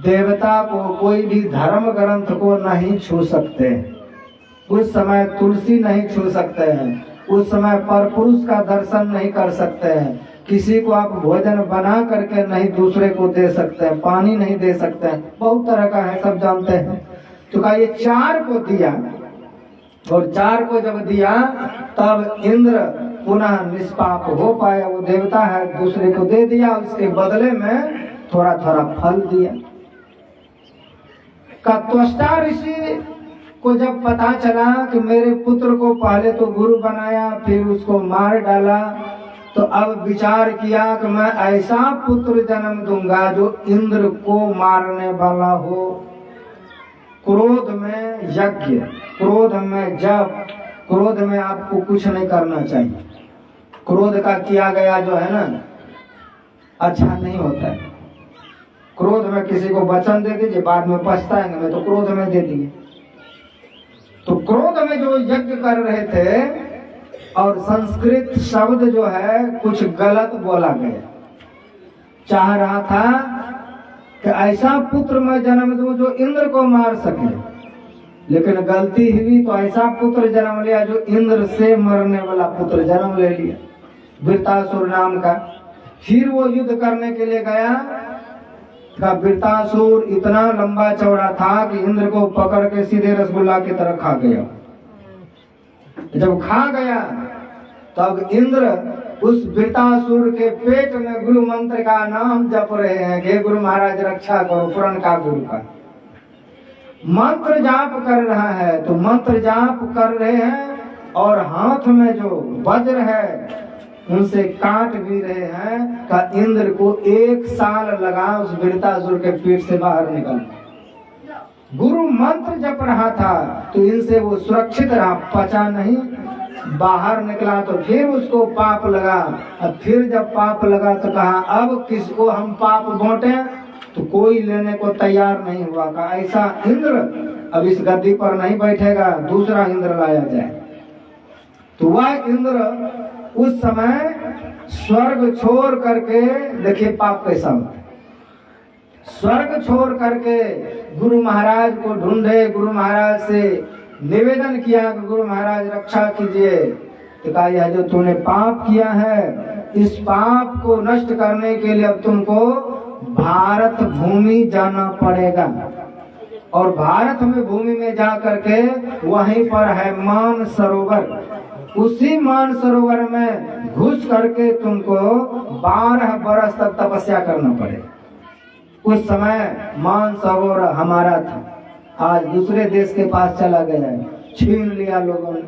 देवता को, कोई भी धर्म ग्रंथ को नहीं छू सकते। उस समय तुलसी नहीं छू सकते हैं, उस समय परपुरुष का दर्शन नहीं कर सकते हैं, किसी को आप भोजन बना करके नहीं दूसरे को दे सकते हैं, पानी नहीं दे सकते हैं, बहुत तरह का है, सब जानते हैं। तो कहा ये 4 को दिया, और 4 को जब दिया तब इंद्र पुनः निष्पाप हो पाया, वो देवता है, दूसरे को दे दिया, उसके बदले में थोड़ा थोड़ा फल दिया। का त्वष्टा ऋषि को जब पता चला कि मेरे पुत्र को पहले तो गुरु बनाया फिर उसको मार डाला, तो अब विचार किया कि मैं ऐसा पुत्र जन्म दूंगा जो इंद्र को मारने वाला हो। क्रोध में यज्ञ, क्रोध में जप, क्रोध में आपको कुछ नहीं करना चाहिए। क्रोध का किया गया जो है ना अच्छा नहीं होता है। क्रोध में किसी को वचन दे दीजिए, बाद में पछताएंगे, मैं तो क्रोध में दे दिए। तो क्रोध में जो यज्ञ कर रहे थे और संस्कृत शब्द जो है कुछ गलत बोला गया, चाह रहा था कि ऐसा पुत्र मैं जन्म दूं जो इंद्र को मार सके, लेकिन गलती हुई तो ऐसा पुत्र जन्म लिया जो इंद्र से मरने वाला पुत्र जन्म ले लिया, वृत्तासुर नाम का। फिर वो युद्ध करने के लिए गया, का वृत्तासुर इतना लंबा चौड़ा था कि इंद्र को पकड़ के सीधे रसगुल्ला की तरह खा गया। जब खा गया तब इंद्र उस वृत्तासुर के पेट में गुरु मंत्र का नाम जप रहे हैं कि गुरु महाराज रक्षा करो, पुराण का गुरु का मंत्र जाप कर रहा है। तो मंत्र जाप कर रहे हैं और हाथ में जो वज्र है उनसे काट भी रहे हैं का इंद्र को 1 साल लगा उस वृत्तासुर के पेट से बाहर निकलने। गुरु मंत्र जप रहा था तो इनसे वो सुरक्षित रहा, पचा नहीं, बाहर निकला तो फिर उसको पाप लगा। अब फिर जब पाप लगा तो कहा अब किसको हम पाप बांटे, तो कोई लेने को तैयार नहीं हुआ। कहा ऐसा इंद्र अब इस गद्दी पर नहीं बैठेगा, दूसरा इंद्र लाया जाए। तो वह इंद्र उस समय स्वर्ग छोड़ करके, देखिए पाप कैसा होता है, स्वर्ग छोड़ करके गुरु महाराज को ढूंढे, गुरु महाराज से निवेदन किया कि गुरु महाराज रक्षा कीजिए। तो कहा यह जो तूने पाप किया है, इस पाप को नष्ट करने के लिए अब तुमको भारत भूमि जाना पड़ेगा। और भारत में भूमि में जा करके वहीं पर है मान सरोवर, उसी मान सरोवर में घुस करके तुमको 12 बरस तक तपस्या करना पड़ेगा। उस समय मान सरोवर हमारा था, आज दूसरे देश के पास चला गया है, छीन लिया लोगों ने।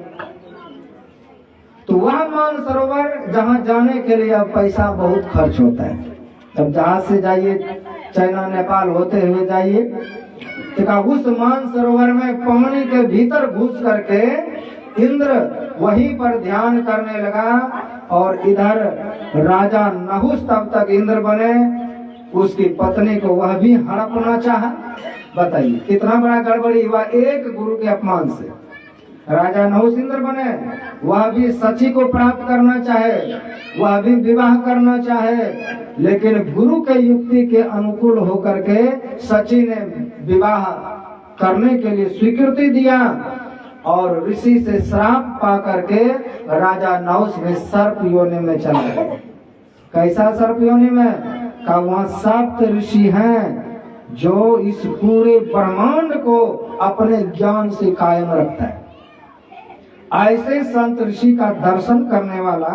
तो वह मान सरोवर जहाँ जाने के लिए अब पैसा बहुत खर्च होता है, तब जहाज से जाइए, चाइना नेपाल होते हुए जाइए। तो उस मान सरोवर में पानी के भीतर घुस करके इंद्र वहीं पर ध्यान करने लगा। और इधर राजा नहुस तब तक इंद्र बने, उसकी पत्नी को वह भी हड़पना चाहा। बताइए कितना बड़ा गड़बड़ी हुआ एक गुरु के अपमान से। राजा नहुस इंद्र बने, वह भी सची को प्राप्त करना चाहे, वह भी विवाह करना चाहे, लेकिन गुरु के युक्ति के अनुकूल होकर के सची ने विवाह करने के लिए स्वीकृति दिया और ऋषि से श्राप पा करके राजा नहुस भी सर्प योनि में चला गया। कैसा सर्प योनि में? का वहाँ सप्त ऋषि हैं जो इस पूरे ब्रह्मांड को अपने ज्ञान से कायम रखता है। ऐसे संत ऋषि का दर्शन करने वाला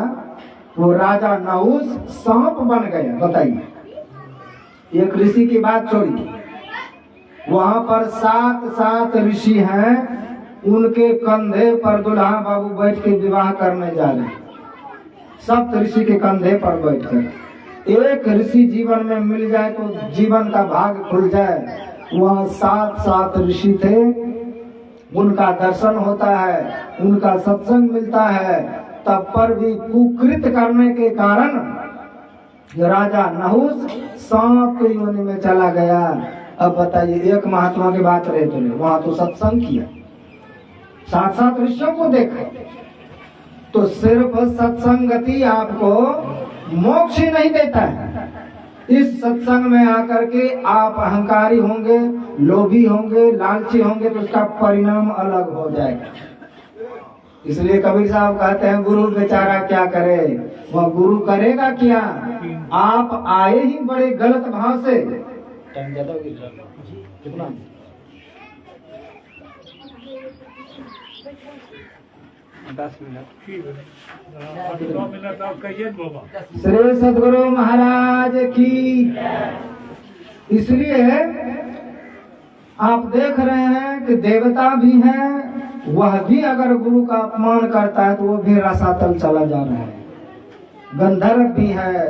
वो राजा नहुस सांप बन गया। बताइए, एक ऋषि की बात छोड़िए, वहां पर 7 ऋषि हैं, उनके कंधे पर दुल्हा बाबू बैठ के विवाह करने जा रहे हैं। सप्त ऋषि के कंधे पर बैठकर एक ऋषि जीवन में मिल जाए तो जीवन का भाग खुल जाए। वहाँ 7 ऋषि थे, उनका दर्शन होता है, उनका सत्संग मिलता है, तब पर भी कुकृत करने के कारण राजा नहुस सांप के योनि में चला गया। अब बताइए, एक महात्मा की बात रहे तो वहां तो सत्संग किया, 7 ऋषियों को देखा, तो सिर्फ सत्संगति आपको मोक्ष ही नहीं देता है। इस सत्संग में आकर के आप अहंकारी होंगे, लोभी होंगे, लालची होंगे तो उसका परिणाम अलग हो जाएगा। इसलिए कबीर साहब कहते हैं, गुरु बेचारा क्या करे, वह गुरु करेगा क्या? आप आए ही बड़े गलत भाव से। टाइम ज्यादा हो गया कितना? 10 मिनट। श्री सद्गुरु महाराज की। इसलिए आप देख रहे हैं कि देवता भी हैं, वह भी अगर गुरु का अपमान करता है तो वो भी रसातल चला जा रहा है। गंधर्व भी है,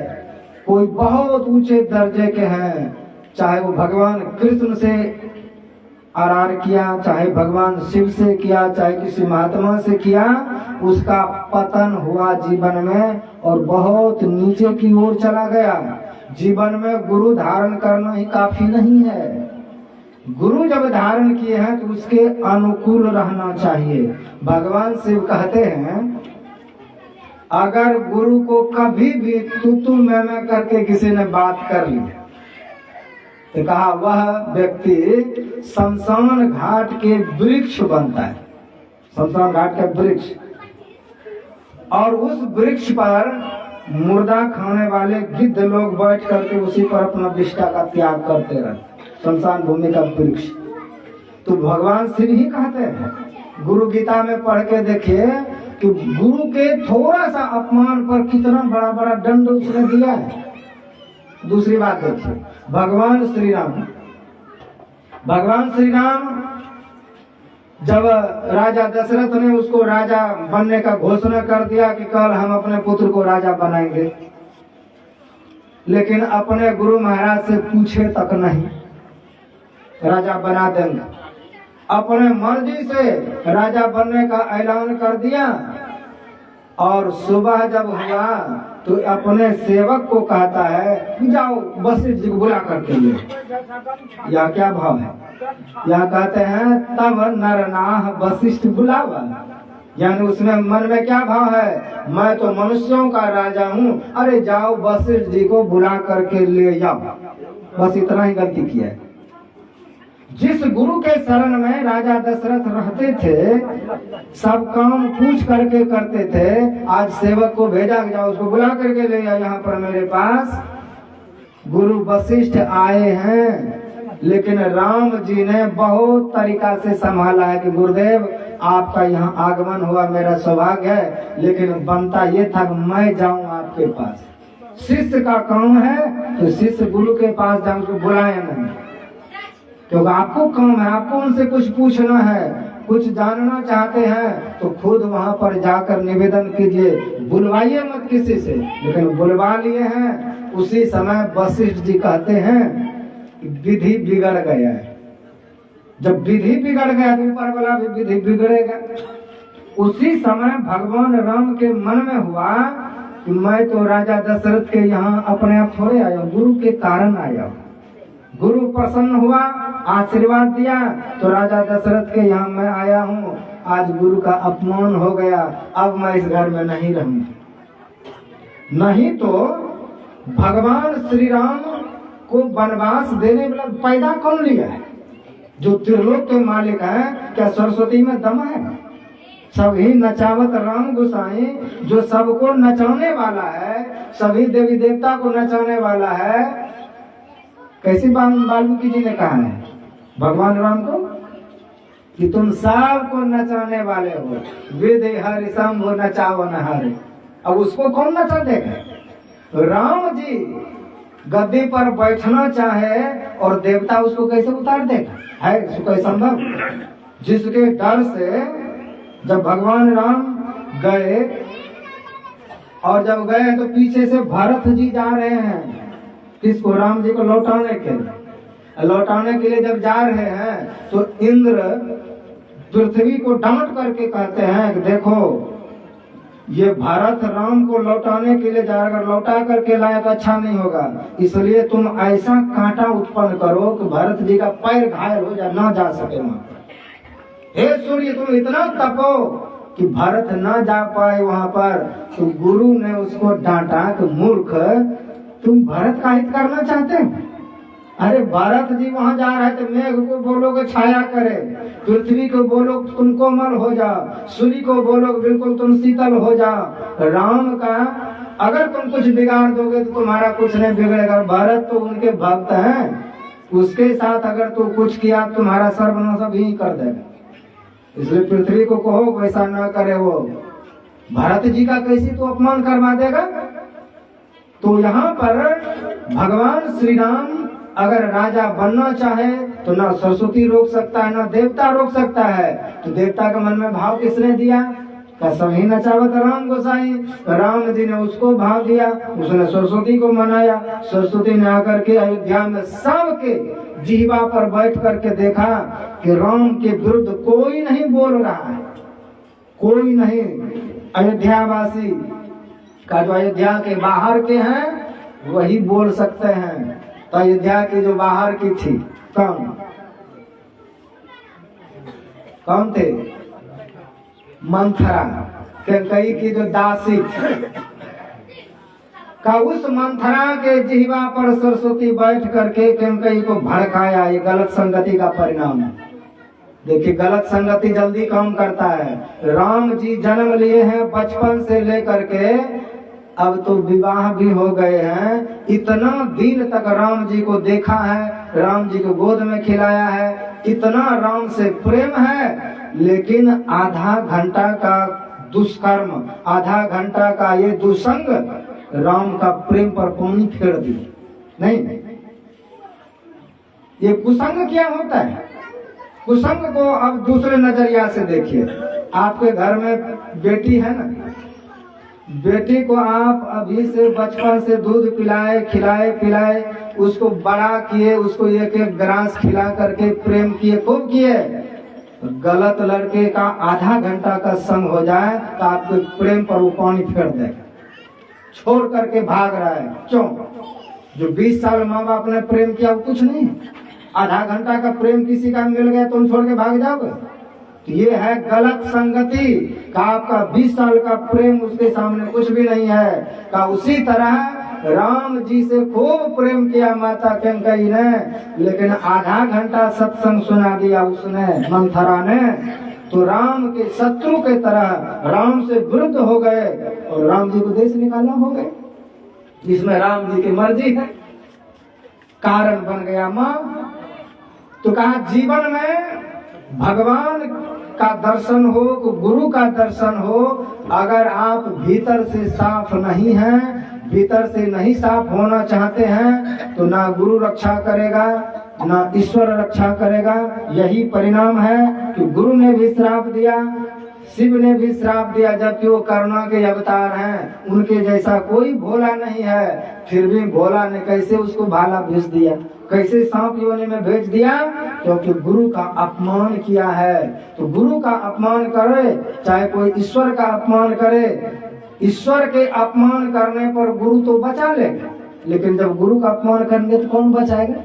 कोई बहुत ऊंचे दर्जे के हैं, चाहे वो भगवान कृष्ण से आरार किया, चाहे भगवान शिव से किया, चाहे किसी महात्मा से किया, उसका पतन हुआ जीवन में और बहुत नीचे की ओर चला गया। जीवन में गुरु धारण करना ही काफी नहीं है। गुरु जब धारण किए हैं तो उसके अनुकूल रहना चाहिए। भगवान शिव कहते हैं, अगर गुरु को कभी भी तू मैं करके किसी ने बात कर ली तो कहा वह व्यक्ति शमशान घाट के वृक्ष बनता है। शमशान घाट का वृक्ष, और उस वृक्ष पर मुर्दा खाने वाले गिद्ध लोग बैठ करके उसी पर अपना विष्ठा का त्याग करते रहते। शमशान भूमि का वृक्ष तो भगवान श्री ही कहते हैं। गुरु गीता में पढ़ के देखिए कि गुरु के थोड़ा सा अपमान पर कितना बड़ा बड़ा दंड उसने दिया है। दूसरी बात देखिए, भगवान श्री राम जब राजा दशरथ ने उसको राजा बनने का घोषणा कर दिया कि कल हम अपने पुत्र को राजा बनाएंगे, लेकिन अपने गुरु महाराज से पूछे तक नहीं, राजा बना देंगे। अपने मर्जी से राजा बनने का ऐलान कर दिया, और सुबह जब हुआ तो अपने सेवक को कहता है कि जाओ वशिष्ठ जी को बुला करके लिए। यह क्या भाव है? यह कहते हैं तब नरनाह वशिष्ठ बुलावा, यानी उसमें मन में क्या भाव है, मैं तो मनुष्यों का राजा हूँ, अरे जाओ वशिष्ठ जी को बुला करके ले जाओ। बस इतना ही गलती किया है। जिस गुरु के शरण में राजा दशरथ रहते थे, सब काम पूछ करके करते थे, आज सेवक को भेजा कि जाओ उसको बुला करके ले आओ यहाँ पर मेरे पास। गुरु वशिष्ठ आए हैं, लेकिन राम जी ने बहुत तरीका से संभाला है कि गुरुदेव आपका यहाँ आगमन हुआ, मेरा सौभाग्य है, लेकिन बनता ये था कि मैं जाऊं आपके पास। शिष्य का काम है तो शिष्य गुरु के पास जाऊं, उसको बुलाए नहीं, क्योंकि आपको काम है, आपको उनसे कुछ पूछना है, कुछ जानना चाहते हैं तो खुद वहां पर जाकर निवेदन कीजिए, बुलवाइए मत किसी से। लेकिन बुलवा लिए हैं, उसी समय वशिष्ठ जी कहते हैं विधि बिगड़ गया है। जब विधि बिगड़ गया तो ऊपर वाला भी विधि बिगड़ेगा। उसी समय भगवान राम के मन में हुआ कि मैं तो राजा दशरथ के यहाँ अपने आप थोड़े आया हूँ, गुरु के कारण आया हूँ। गुरु प्रसन्न हुआ, आशीर्वाद दिया, तो राजा दशरथ के यहाँ मैं आया हूँ। आज गुरु का अपमान हो गया, अब मैं इस घर में नहीं रहूंगा। नहीं तो भगवान श्री राम को वनवास देने वाला पैदा कौन लिया है? जो त्रिलोक के मालिक हैं, क्या सरस्वती में दम है? सभी नचावत राम गोसाई, जो सबको नचाने वाला है, सभी देवी देवता को नचाने वाला है। कैसी वाल्मीकि जी ने कहा है भगवान राम को कि तुम सबको नचाने वाले हो, वेद हरि शंभु नचाओ न हरि। अब उसको कौन नचा देगा? राम जी गद्दी पर बैठना चाहे और देवता उसको कैसे उतार देगा? है कोई संभव? जिसके डर से जब भगवान राम गए, और जब गए तो पीछे से भरत जी जा रहे हैं किसको? राम जी को लौटाने के लिए। लौटाने के लिए जब जा रहे हैं तो इंद्र पृथ्वी को डांट करके कहते हैं कि देखो ये भरत राम को लौटाने के लिए जा, अगर लौटा करके लाए तो अच्छा नहीं होगा, इसलिए तुम ऐसा कांटा उत्पन्न करो कि भरत जी का पैर घायल हो जाए, ना जा सके वहां पर। हे सूर्य तुम इतना तपो कि भरत ना जा पाए वहां पर। तो गुरु ने उसको डांटा कि मूर्ख, तुम भरत का हित करना चाहते हो? अरे भरत जी वहां जा रहे थे, मेघ को बोलो कि छाया करे, पृथ्वी को बोलो तुम कोमल हो जाओ, सूर्य को बोलो बिल्कुल तुम शीतल हो जाओ। राम का अगर तुम कुछ बिगाड़ दोगे तो तुम्हारा कुछ नहीं बिगड़ेगा। भरत तो उनके भक्त हैं, उसके साथ अगर तू कुछ किया तुम्हारा सर्वनाश भी कर देगा। इसलिए पृथ्वी को कहो वैसा न करे। वो भरत जी का कैसे तो अपमान करवा देगा? तो यहाँ पर भगवान श्री राम अगर राजा बनना चाहे तो ना सरस्वती रोक सकता है, ना देवता रोक सकता है। तो देवता के मन में भाव किसने दिया? सभी नचावत राम गोसाई। राम जी ने उसको भाव दिया, उसने सरस्वती को मनाया। सरस्वती ने आकर के अयोध्या में सबके जिह्वा पर बैठ करके देखा कि राम के विरुद्ध कोई नहीं बोल रहा है, कोई नहीं। अयोध्यावासी का जो अयोध्या के बाहर के हैं वही बोल सकते हैं। तो अयोध्या की जो बाहर की थी कौन थे? मंथरा, कैकेयी की जो दासी का, उस मंथरा के जिह्वा पर सरस्वती बैठ करके कैकेयी को भड़काया। ये गलत संगति का परिणाम है। देखिए गलत संगति जल्दी काम करता है। राम जी जन्म लिए हैं बचपन से लेकर के अब तो विवाह भी हो गए हैं। इतना दिन तक राम जी को देखा है, राम जी को गोद में खिलाया है, इतना राम से प्रेम है। लेकिन आधा घंटा का दुष्कर्म, आधा घंटा का ये दुसंग राम का प्रेम पर पानी फेर दिया। नहीं, ये कुसंग क्या होता है? कुसंग को अब दूसरे नजरिया से देखिए। आपके घर में बेटी है ना, बेटी को आप अभी से बचपन से दूध पिलाए, खिलाए पिलाए, उसको बड़ा किए, उसको एक एक ग्रास खिला करके प्रेम किए, खूब किए। गलत लड़के का आधा घंटा का संग हो जाए तो आपके प्रेम पर वो पानी फेर देगा, छोड़ करके भाग रहा है। क्यों? जो 20 साल माँ बाप ने प्रेम किया वो कुछ नहीं। आधा घंटा का प्रेम किसी का मिल गया तुम छोड़ के भाग जाओगे? तो ये है गलत संगति का। आपका 20 साल का प्रेम उसके सामने कुछ भी नहीं है। का उसी तरह राम जी से खूब प्रेम किया माता कैकेयी ने, लेकिन आधा घंटा सत्संग सुना दिया उसने, मंथरा ने। तो राम के शत्रु के तरह राम से विरुद्ध हो गए और राम जी को देश निकाला हो गए, जिसमें राम जी की मर्जी है। कारण बन गया माँ। तो कहा जीवन में भगवान का दर्शन हो, गुरु का दर्शन हो, अगर आप भीतर से साफ नहीं हैं, भीतर से नहीं साफ होना चाहते हैं, तो ना गुरु रक्षा करेगा ना ईश्वर रक्षा करेगा। यही परिणाम है कि गुरु ने भी श्राप दिया, शिव ने भी श्राप दिया, जबकि वो करुणा के अवतार हैं। उनके जैसा कोई भोला नहीं है, फिर भी भोला ने कैसे उसको भाला भेज दिया, कैसे सांप योनि में भेज दिया? क्योंकि गुरु का अपमान किया है। तो गुरु का अपमान करे, चाहे कोई ईश्वर का अपमान करे, ईश्वर के अपमान करने पर गुरु तो बचा लेगा, लेकिन जब गुरु का अपमान करेंगे तो कौन बचाएगा?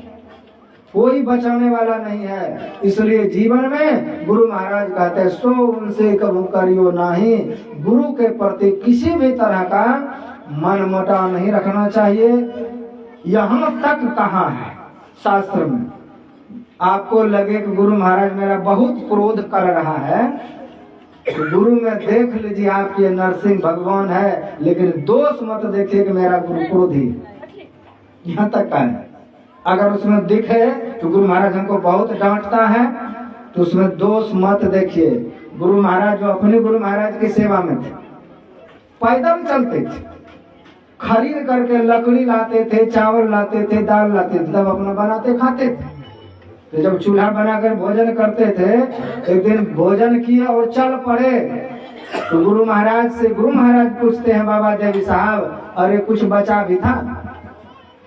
कोई बचाने वाला नहीं है। इसलिए जीवन में गुरु महाराज कहते हैं, सो उनसे कबू करियो नहीं। गुरु के प्रति किसी भी तरह का मन मोटाव नहीं रखना चाहिए। यहाँ तक कहा है शास्त्र में आपको लगे कि गुरु महाराज मेरा बहुत क्रोध कर रहा है, तो गुरु में देख लीजिए आपके नरसिंह भगवान है, लेकिन दोष मत देखिए कि मेरा गुरु क्रोधी, यहाँ तक का है। अगर उसमें दिखे तो गुरु महाराज हमको बहुत डांटता है, तो उसमें दोष मत देखिए। गुरु महाराज जो अपने गुरु महाराज की सेवा में थे, पैदल चलते थे, खरीद करके लकड़ी लाते थे, चावल लाते थे, दाल लाते थे, तब अपना बनाते खाते थे। तो जब चूल्हा बनाकर भोजन करते थे, एक दिन भोजन किए और चल पड़े, तो गुरु महाराज पूछते हैं, बाबा देवी साहब अरे कुछ बचा भी था?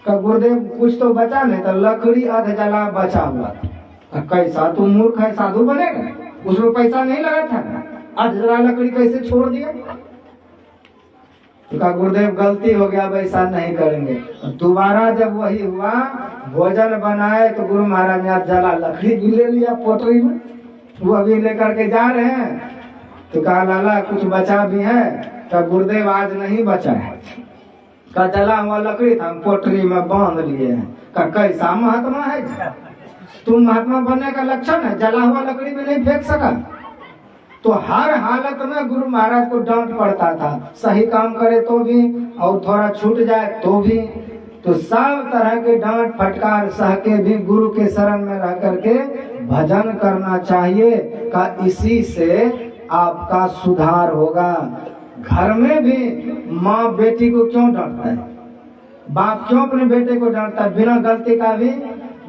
का गुरुदेव कुछ तो बचा नहीं, तो लकड़ी अध जला बचा हुआ। कैसा तू मूर्ख है, साधु बनेगा? उसमें पैसा नहीं लगा था, अध जला लकड़ी कैसे छोड़ दिया? तो कहा गुरुदेव गलती हो गया, वैसा नहीं करेंगे। दोबारा जब वही हुआ, भोजन बनाए, तो गुरु महाराज ने जला लकड़ी भी ले लिया पोटरी में, वो अभी लेकर के जा रहे हैं। तो कहा लाला कुछ बचा भी है? तो गुरुदेव आज नहीं बचा है। का जला हुआ लकड़ी था, हम पोटरी में बांध लिए हैं। का कैसा महात्मा है? तुम महात्मा बनने का लक्षण है, जला हुआ लकड़ी में नहीं फेंक सका। तो हर हालत में गुरु महाराज को डांट पड़ता था, सही काम करे तो भी और थोड़ा छूट जाए तो भी। तो सब तरह के डांट फटकार सह के भी गुरु के शरण में रह करके भजन करना चाहिए। का इसी से आपका सुधार होगा। घर में भी माँ बेटी को क्यों डांटता है? बाप क्यों अपने बेटे को डांटता है? बिना गलती का भी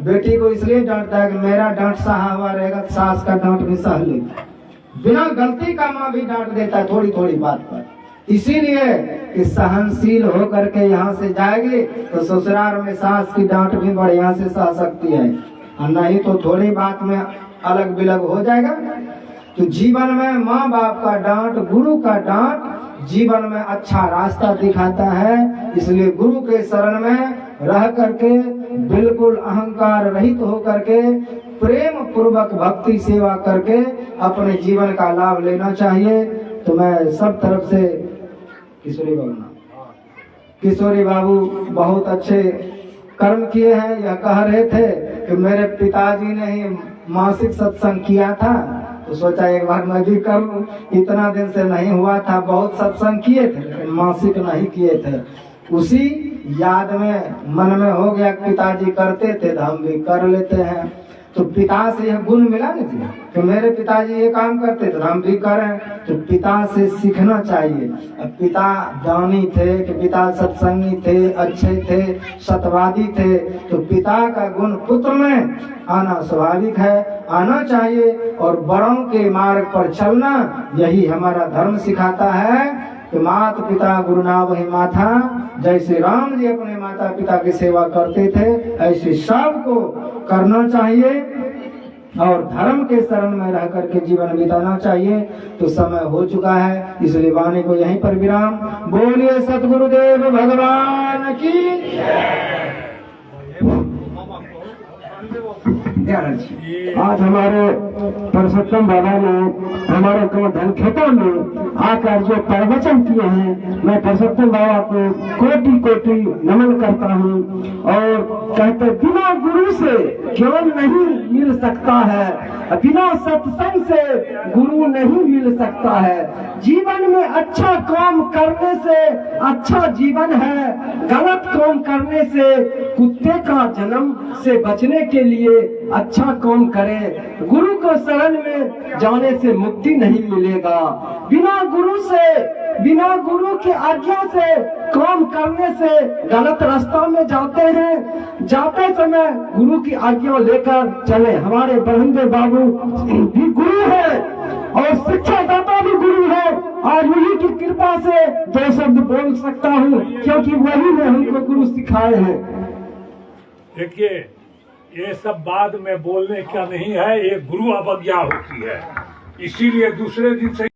बेटी को इसलिए डांटता है कि मेरा डांट सहा हुआ रहेगा, सास का डांट भी सह लेगा। बिना गलती का माँ भी डांट देता है थोड़ी थोड़ी बात पर, इसीलिए कि सहनशील होकर के यहाँ से जाएगी तो ससुराल में सास की डांट भी बढ़िया से सह सकती है, और नहीं तो थोड़ी बात में अलग बिलग हो जाएगा। तो जीवन में माँ बाप का डांट, गुरु का डांट जीवन में अच्छा रास्ता दिखाता है। इसलिए गुरु के शरण में रह करके बिल्कुल अहंकार रहित होकर के प्रेम पूर्वक भक्ति सेवा करके अपने जीवन का लाभ लेना चाहिए। तो मैं सब तरफ से किशोरी बाबू बहुत अच्छे कर्म किए हैं। यह कह रहे थे कि मेरे पिताजी ने ही मासिक सत्संग किया था, तो सोचा एक बार मैं भी कर लूं। इतना दिन से नहीं हुआ था, बहुत सत्संग किए थे लेकिन मासिक नहीं किए थे। उसी याद में मन में हो गया, पिताजी करते थे तो हम भी कर लेते हैं। तो पिता से यह गुण मिला नहीं कि मेरे पिताजी ये काम करते थे हम भी करें। तो पिता से सीखना चाहिए। अब पिता दानी थे कि पिता सत्संगी थे, अच्छे थे, सत्यवादी थे, तो पिता का गुण पुत्र में आना स्वाभाविक है, आना चाहिए। और बड़ों के मार्ग पर चलना यही हमारा धर्म सिखाता है कि माता पिता गुरु ना वही माथा। जैसे राम जी अपने माता पिता की सेवा करते थे, ऐसे सबको करना चाहिए और धर्म के शरण में रह करके जीवन बिताना चाहिए। तो समय हो चुका है, इसलिए वाणी को यहीं पर विराम। बोलिए सतगुरुदेव भगवान की। आज हमारे पुरुषोत्तम बाबा ने हमारे गोवर्धन खेतों में आकर जो प्रवचन किए हैं, मैं पुरुषोत्तम बाबा को कोटि कोटि नमन करता हूँ। और कहते बिना गुरु से ज्ञान नहीं मिल सकता है, बिना सत्संग से गुरु नहीं मिल सकता है। जीवन में अच्छा काम करने से अच्छा जीवन है, गलत काम करने से कुत्ते का जन्म से बचने के लिए अच्छा काम करें। गुरु को शरण में जाने से मुक्ति नहीं मिलेगा। बिना गुरु से, बिना गुरु की आज्ञा से काम करने से गलत रास्ता में जाते हैं। जाते समय गुरु की आज्ञा लेकर चले। हमारे बरहंदे बाबू भी गुरु है और शिक्षा दाता भी गुरु है, और उन्हीं की कृपा से दो शब्द बोल सकता हूँ, क्योंकि वही ने हमको गुरु सिखाए हैं। देखिए, ये सब बाद में बोलने का नहीं है, ये गुरु अवज्ञा होती है। इसीलिए दूसरे दिन से